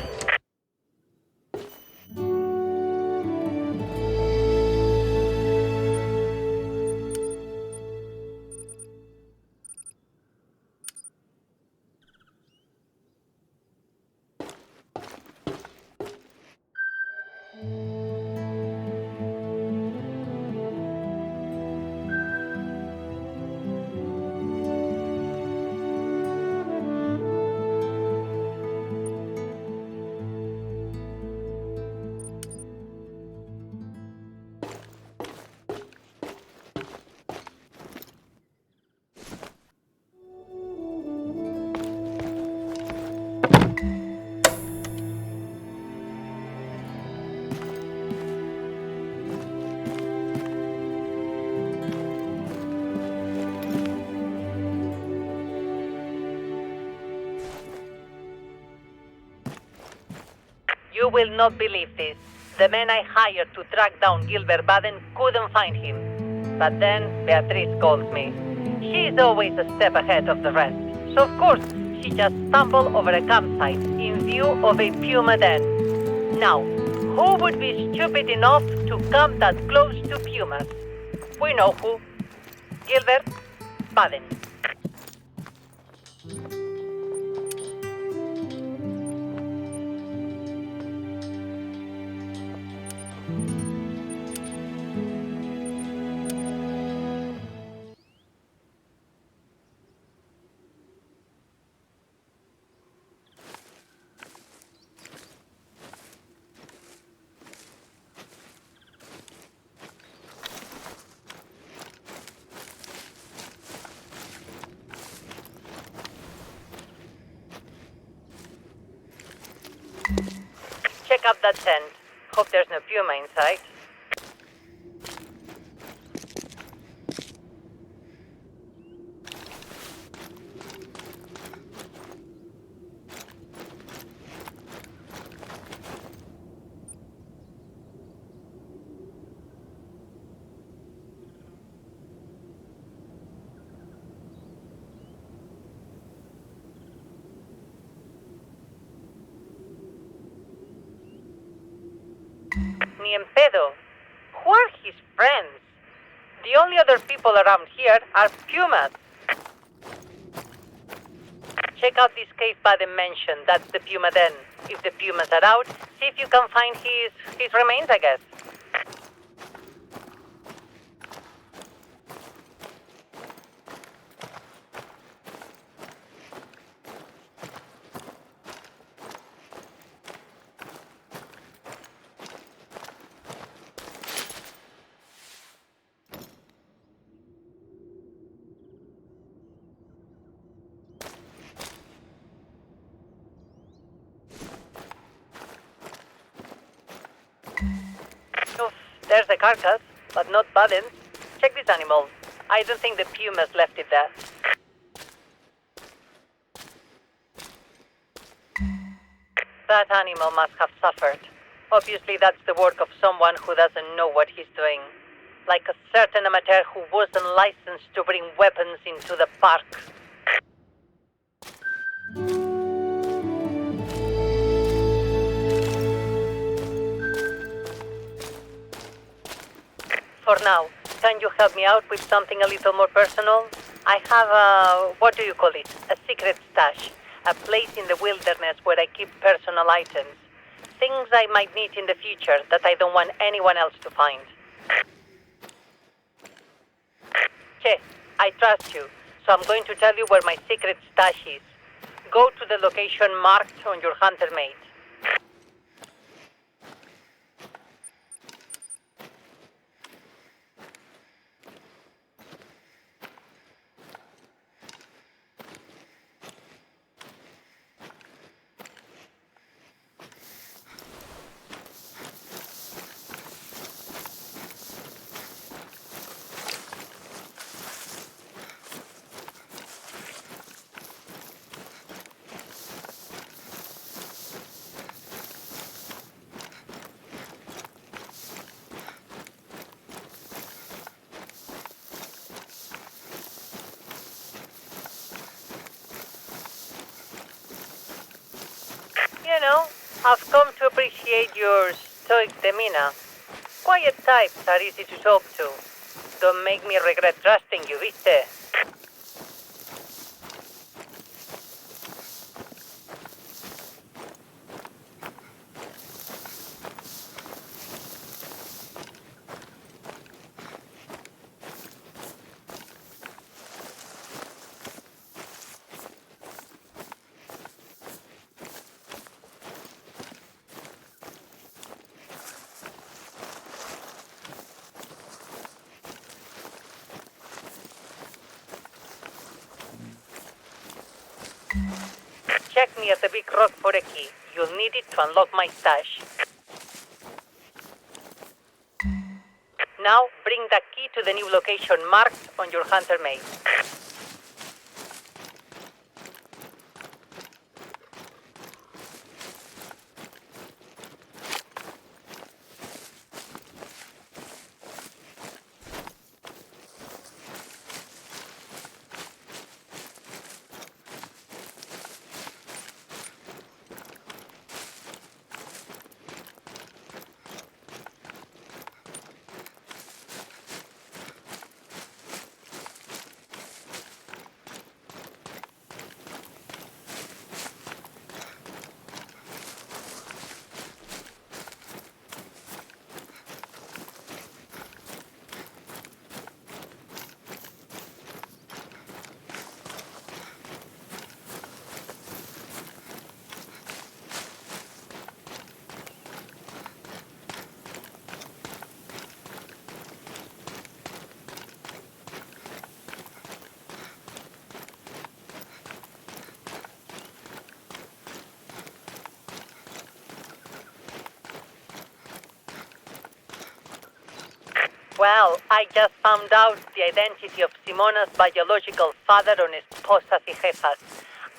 A: You will not believe this. The men I hired to track down Gilbert Baden couldn't find him. But then Beatrice calls me. She is always a step ahead of the rest. So of course, she just stumbled over a campsite in view of a puma den. Now, who would be stupid enough to come that close to pumas? We know who. Gilbert Baden. Check out that tent. Hope there's no puma inside. Ni en pedo. Who are his friends? The only other people around here are pumas. Check out this cave by the mansion. That's the puma den. If the pumas are out, see if you can find his remains, I guess. Oof, there's the carcass, but not Baden's. Check this animal. I don't think the pumas left it there. That animal must have suffered. Obviously, that's the work of someone who doesn't know what he's doing. Like a certain amateur who wasn't licensed to bring weapons into the park. For now, can you help me out with something a little more personal? I have what do you call it? A secret stash. A place in the wilderness where I keep personal items. Things I might need in the future that I don't want anyone else to find. Che, I trust you, so I'm going to tell you where my secret stash is. Go to the location marked on your hunter mate. I've come to appreciate your stoic demeanor. Quiet types are easy to talk to. Don't make me regret trusting you, viste? Check near the big rock for a key. You'll need it to unlock my stash. Now, bring the key to the new location marked on your hunter maze. Well, I just found out the identity of Simona's biological father on Esposas y Jefas.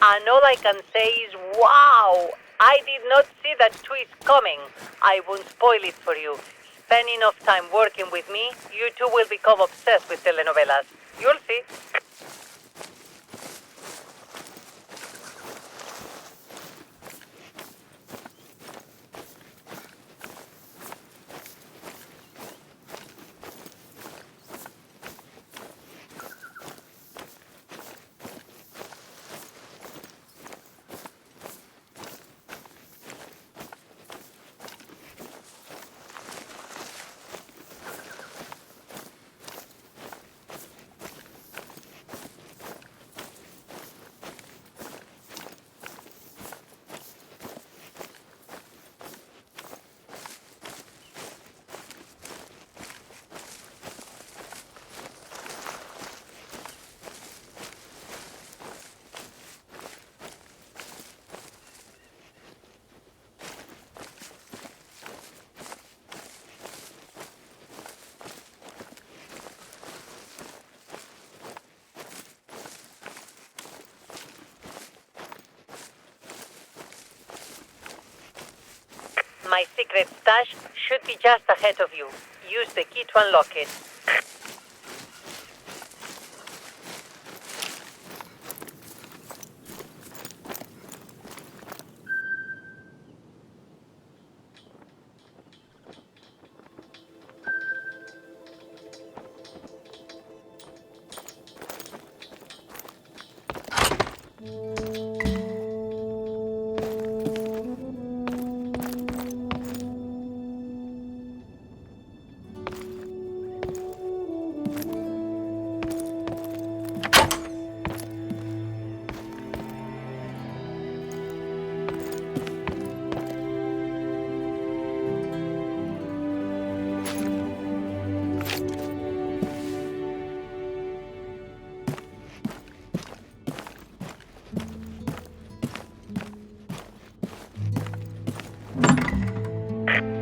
A: And all I can say is, wow! I did not see that twist coming. I won't spoil it for you. Spend enough time working with me, you two will become obsessed with telenovelas. You'll see. My secret stash should be just ahead of you. Use the key to unlock it.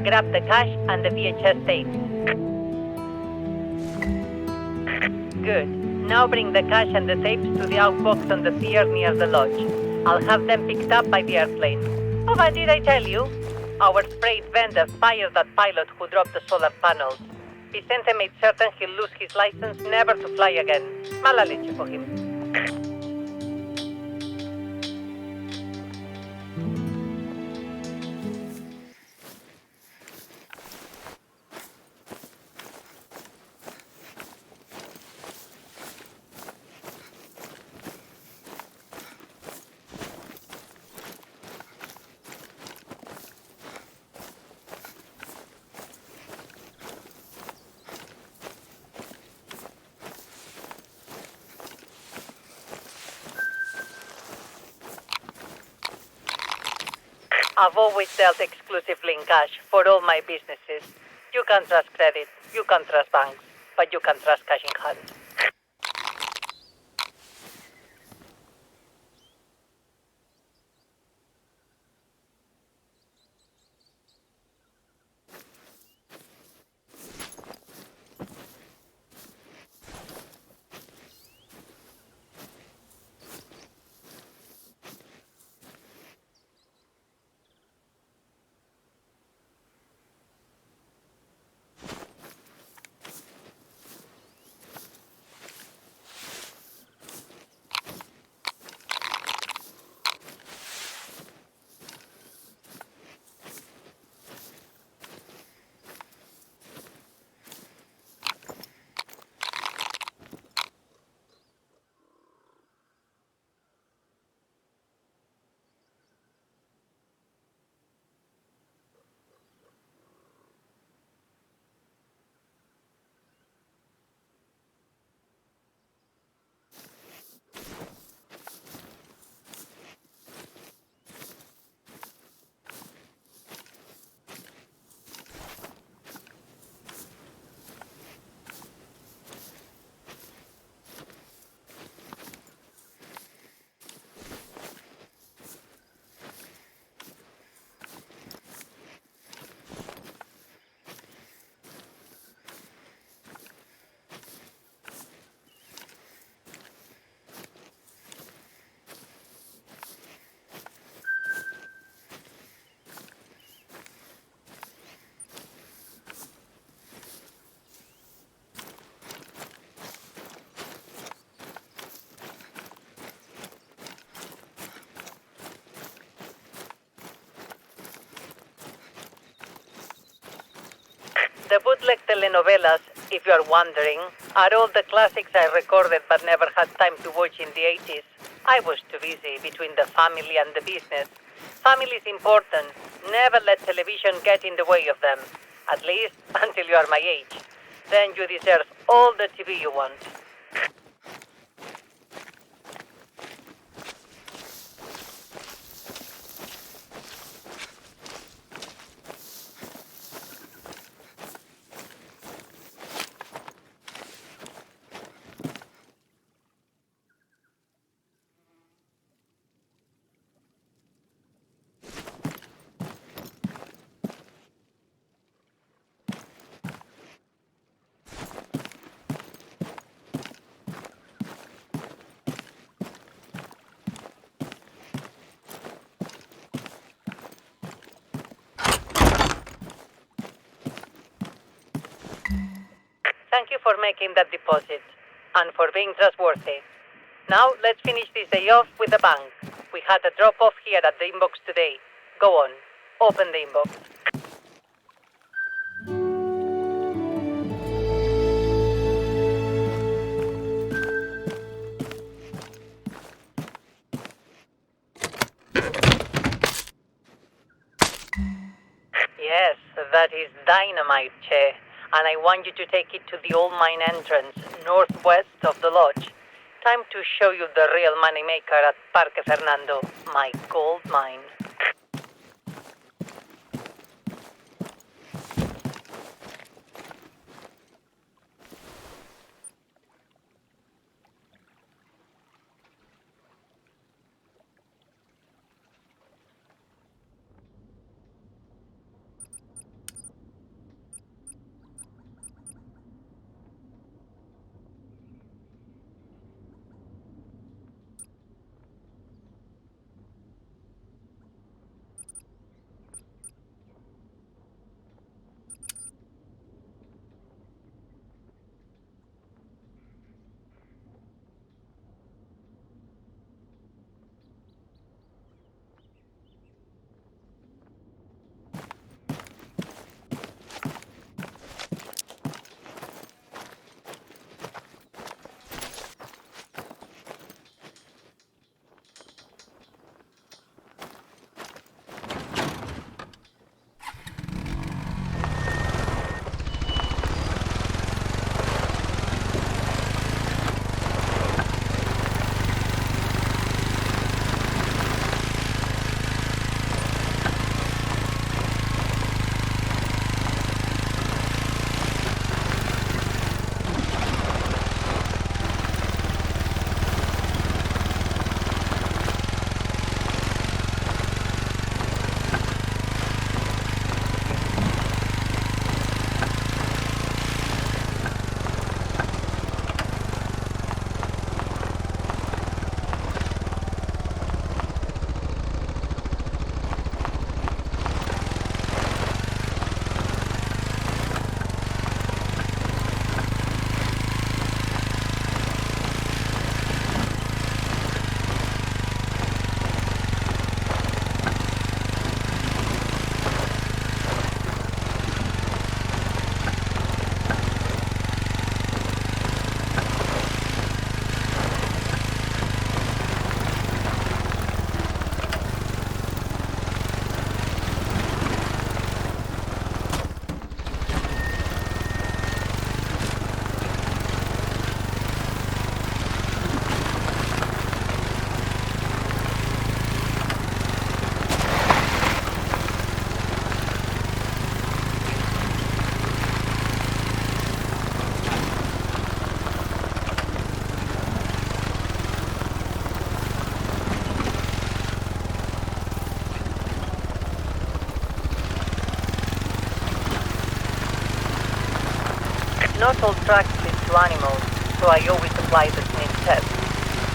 A: Grab the cash and the VHS tape. Good. Now bring the cash and the tapes to the outbox on the pier near the lodge. I'll have them picked up by the airplane. Oh, but did I tell you? Our freight vendor fired that pilot who dropped the solar panels. Vicente made certain he'll lose his license never to fly again. Mala leche for him. I've always dealt exclusively in cash for all my businesses. You can trust credit, you can trust banks, but you can trust cash in hand. The bootleg telenovelas, if you are wondering, are all the classics I recorded but never had time to watch in the 80s. I was too busy between the family and the business. Family is important. Never let television get in the way of them. At least until you are my age. Then you deserve all the TV you want. Thank you for making that deposit and for being trustworthy. Now let's finish this day off with a bang. We had a drop-off here at the inbox today. Go on, open the inbox. Yes, that is dynamite, Che. And I want you to take it to the old mine entrance, northwest of the lodge. Time to show you the real moneymaker at Parque Fernando, my gold mine. Not all tracks lead to animals, so I always apply the sniff test.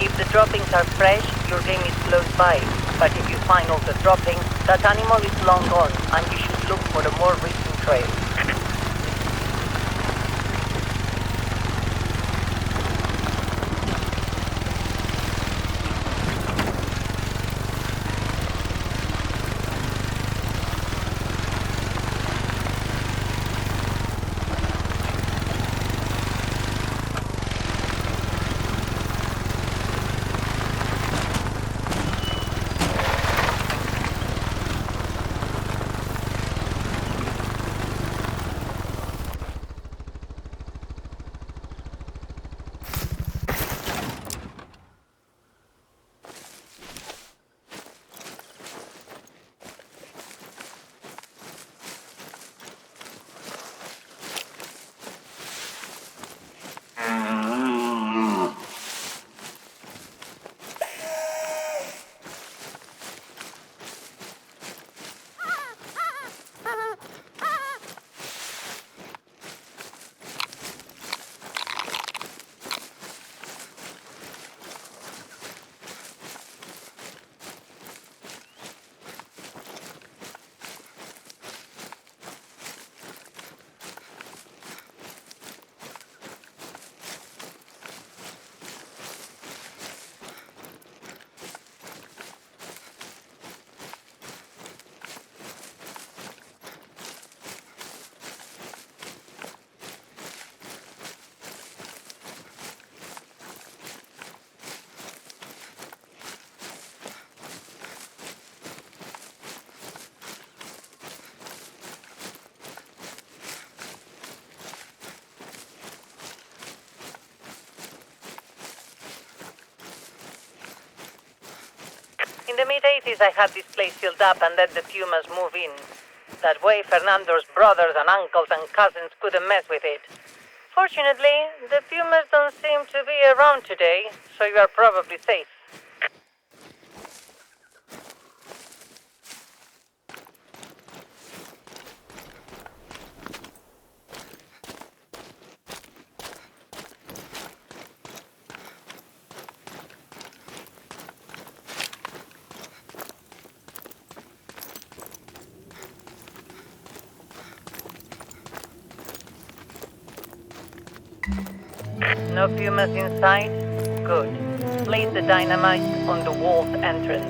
A: If the droppings are fresh, your game is close by. But if you find all the droppings, that animal is long gone, and you should look for a more recent trail. In the mid-80s, I had this place sealed up and let the Pumas move in. That way, Fernando's brothers and uncles and cousins couldn't mess with it. Fortunately, the Pumas don't seem to be around today, so you are probably safe. No Pumas inside? Good. Place the dynamite on the walled entrance.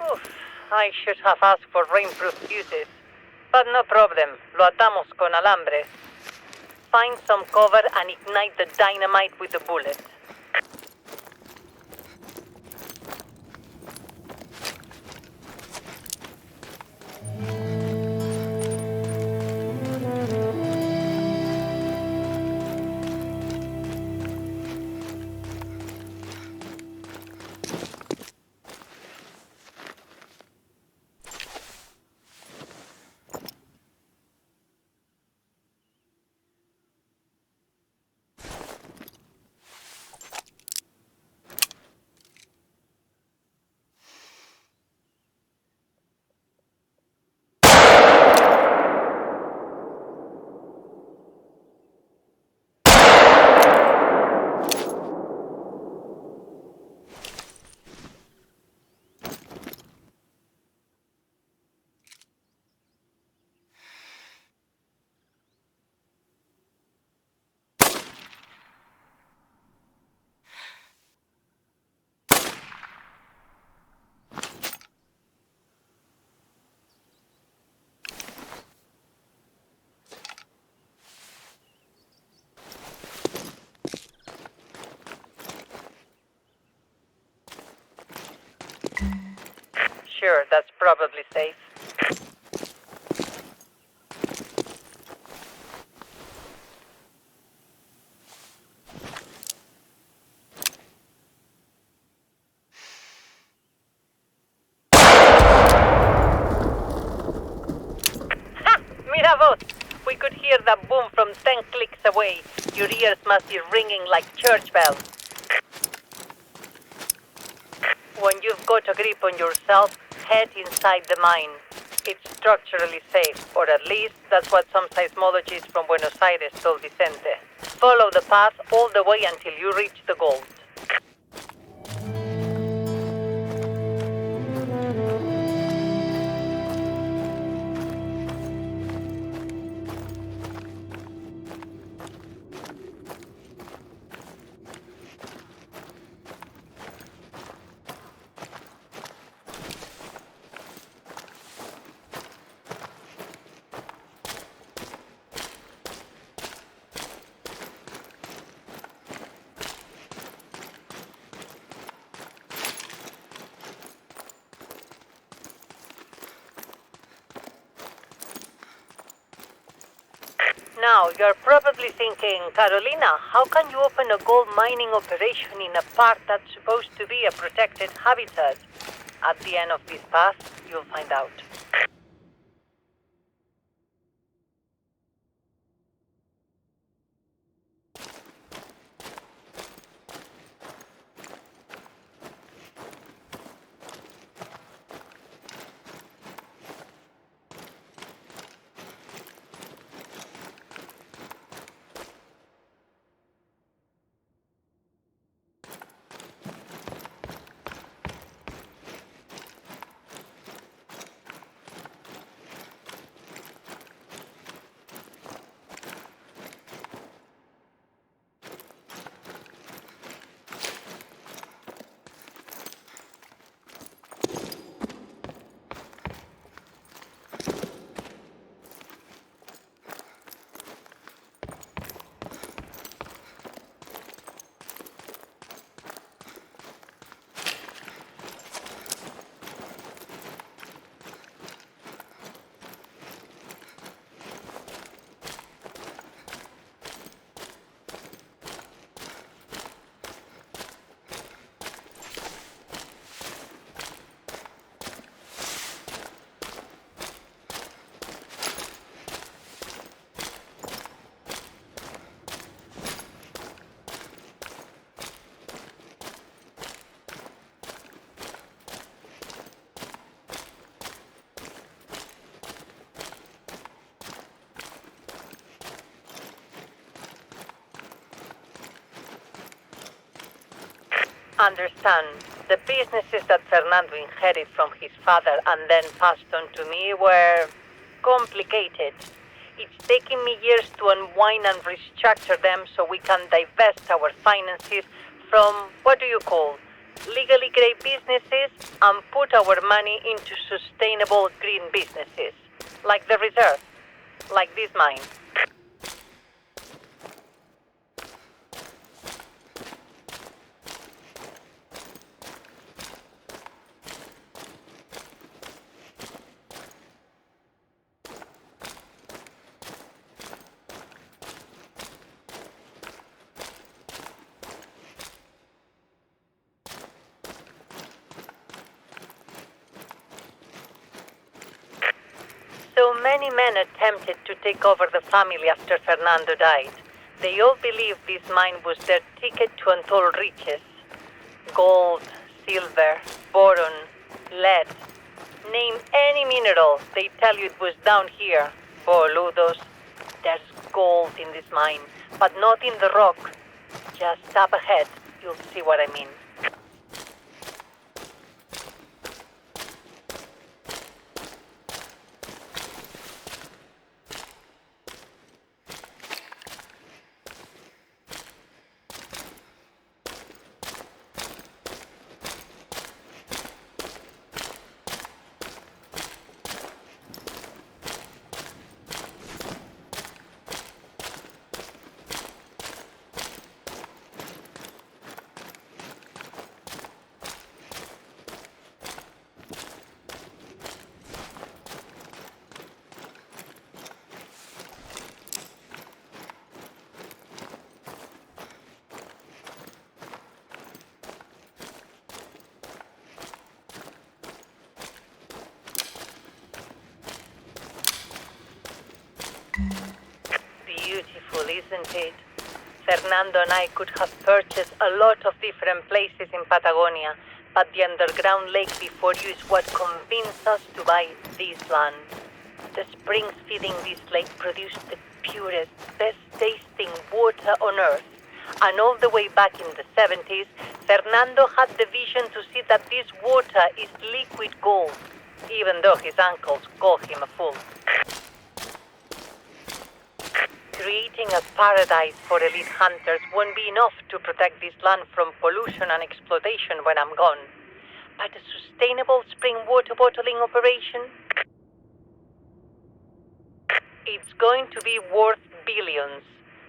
A: Oof, I should have asked for rainproof fuses. But no problem. Lo atamos con alambres. Find some cover and ignite the dynamite with the bullet. Sure, that's probably safe. Ha! Mira vos! We could hear that boom from 10 clicks away. Your ears must be ringing like church bells. When you've got a grip on yourself, head inside the mine. It's structurally safe, or at least that's what some seismologists from Buenos Aires told Vicente. Follow the path all the way until you reach the gold. Now, you're probably thinking, Carolina, how can you open a gold mining operation in a park that's supposed to be a protected habitat? At the end of this path, you'll find out. Understand, the businesses that Fernando inherited from his father and then passed on to me were complicated. It's taken me years to unwind and restructure them so we can divest our finances from, what do you call, legally grey businesses and put our money into sustainable green businesses, like the reserve, like this mine. So many men attempted to take over the family after Fernando died. They all believed this mine was their ticket to untold riches. Gold, silver, boron, lead. Name any mineral, they tell you it was down here. Boludos. There's gold in this mine, but not in the rock. Just up ahead, you'll see what I mean. Beautiful, isn't it? Fernando and I could have purchased a lot of different places in Patagonia, But the underground lake before you is what convinced us to buy this land. The springs feeding this lake produce the purest, best-tasting water on Earth. And all the way back in the 70s, Fernando had the vision to see that this water is liquid gold, even though his uncles call him a fool. Creating a paradise for elite hunters won't be enough to protect this land from pollution and exploitation when I'm gone. But a sustainable spring water bottling operation? It's going to be worth billions.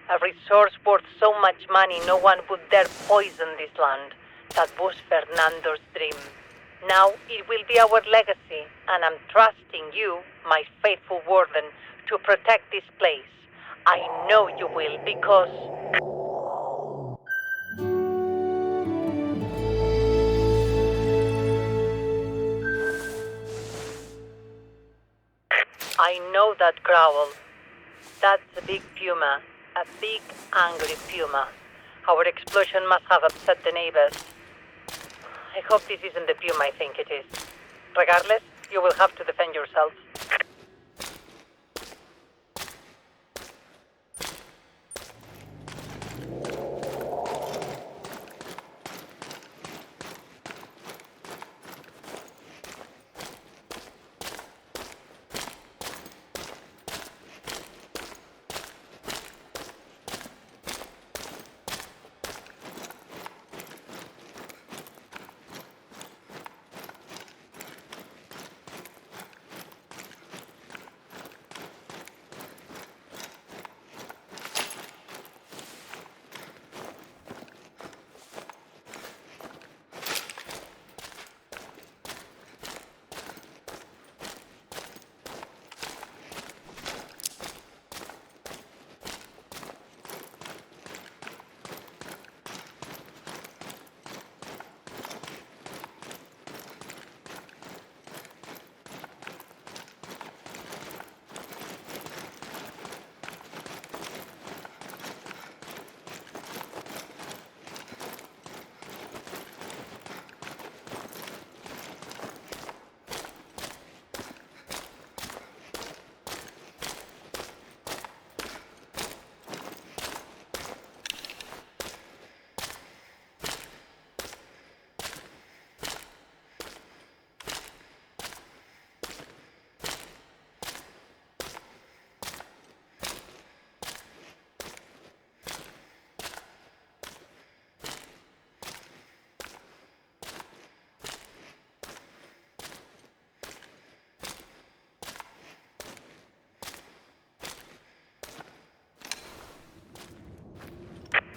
A: A resource worth so much money no one would dare poison this land. That was Fernando's dream. Now it will be our legacy, and I'm trusting you, my faithful warden, to protect this place. I know you will, because... I know that growl. That's a big puma. A big, angry puma. Our explosion must have upset the neighbors. I hope this isn't the puma I think it is. Regardless, you will have to defend yourself.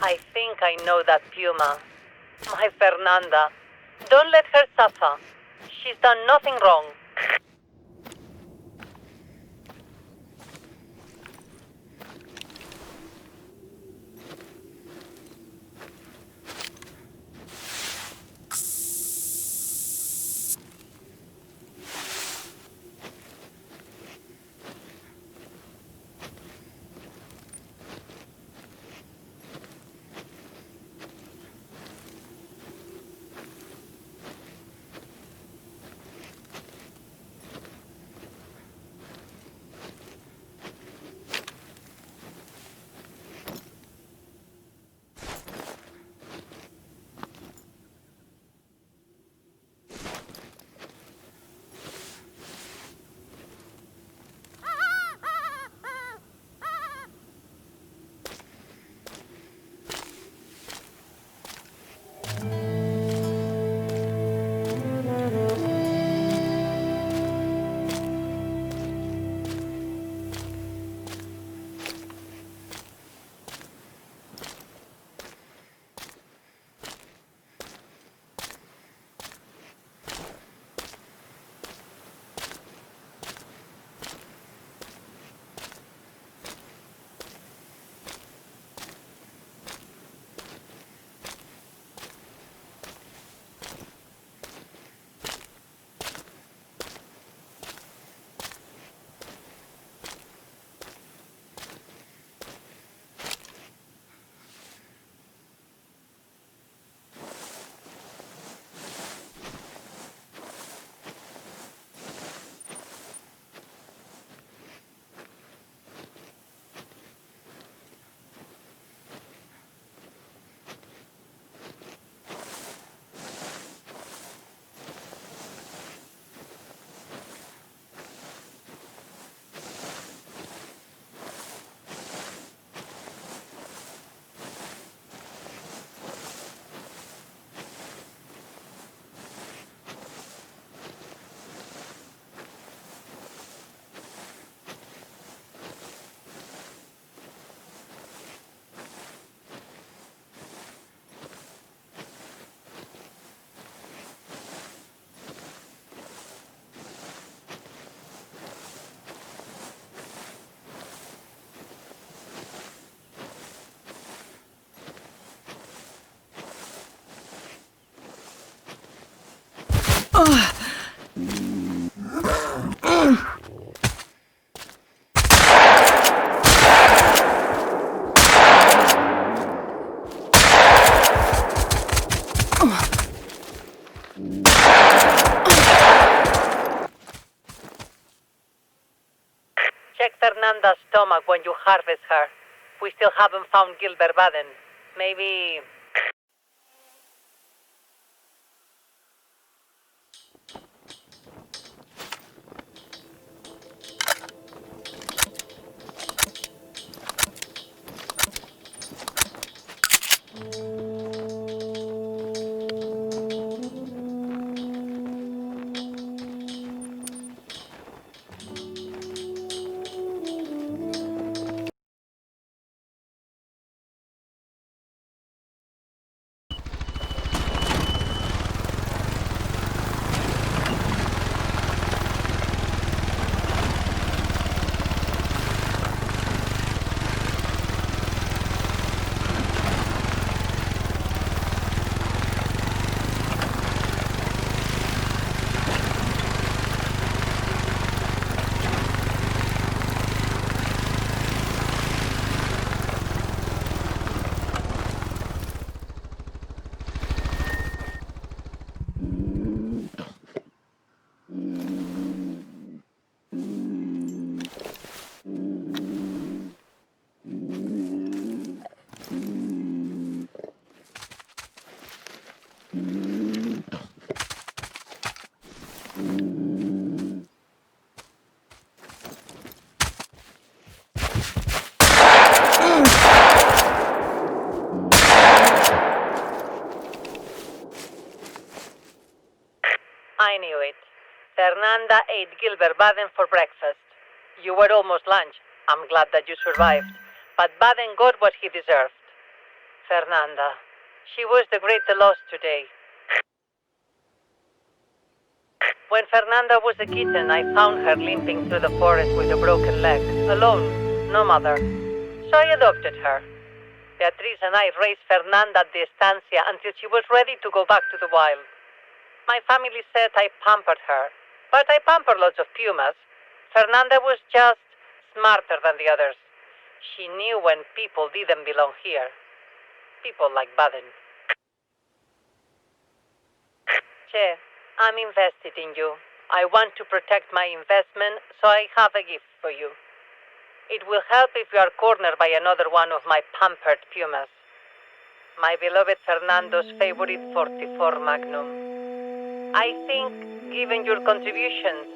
A: I think I know that puma. My Fernanda. Don't let her suffer. She's done nothing wrong. Check Fernanda's stomach when you harvest her. We still haven't found Gilbert Baden. Maybe... I knew it. Fernanda ate Gilbert Baden for breakfast. You were almost lunch. I'm glad that you survived. But Baden got what he deserved. Fernanda. She was the greater loss today. When Fernanda was a kitten, I found her limping through the forest with a broken leg. Alone. No mother. So I adopted her. Beatriz and I raised Fernanda at the estancia until she was ready to go back to the wild. My family said I pampered her, but I pamper lots of pumas. Fernanda was just smarter than the others. She knew when people didn't belong here. People like Baden. Che, I'm invested in you. I want to protect my investment, so I have a gift for you. It will help if you are cornered by another one of my pampered pumas. My beloved Fernando's favorite 44 Magnum. I think, given your contributions,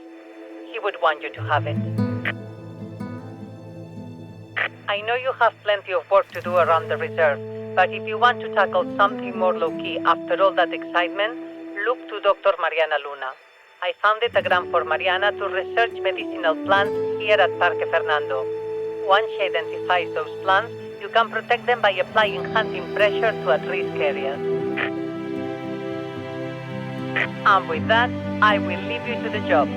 A: he would want you to have it. I know you have plenty of work to do around the reserve, but if you want to tackle something more low-key after all that excitement, look to Dr. Mariana Luna. I founded a grant for Mariana to research medicinal plants here at Parque Fernando. Once she identifies those plants, you can protect them by applying hunting pressure to at-risk areas. And with that, I will leave you to the job.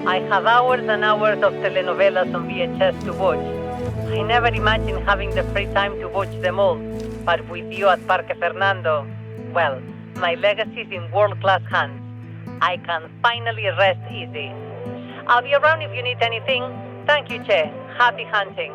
A: I have hours and hours of telenovelas on VHS to watch. I never imagined having the free time to watch them all, but with you at Parque Fernando, well, my legacy is in world-class hands. I can finally rest easy. I'll be around if you need anything. Thank you, Che. Happy hunting.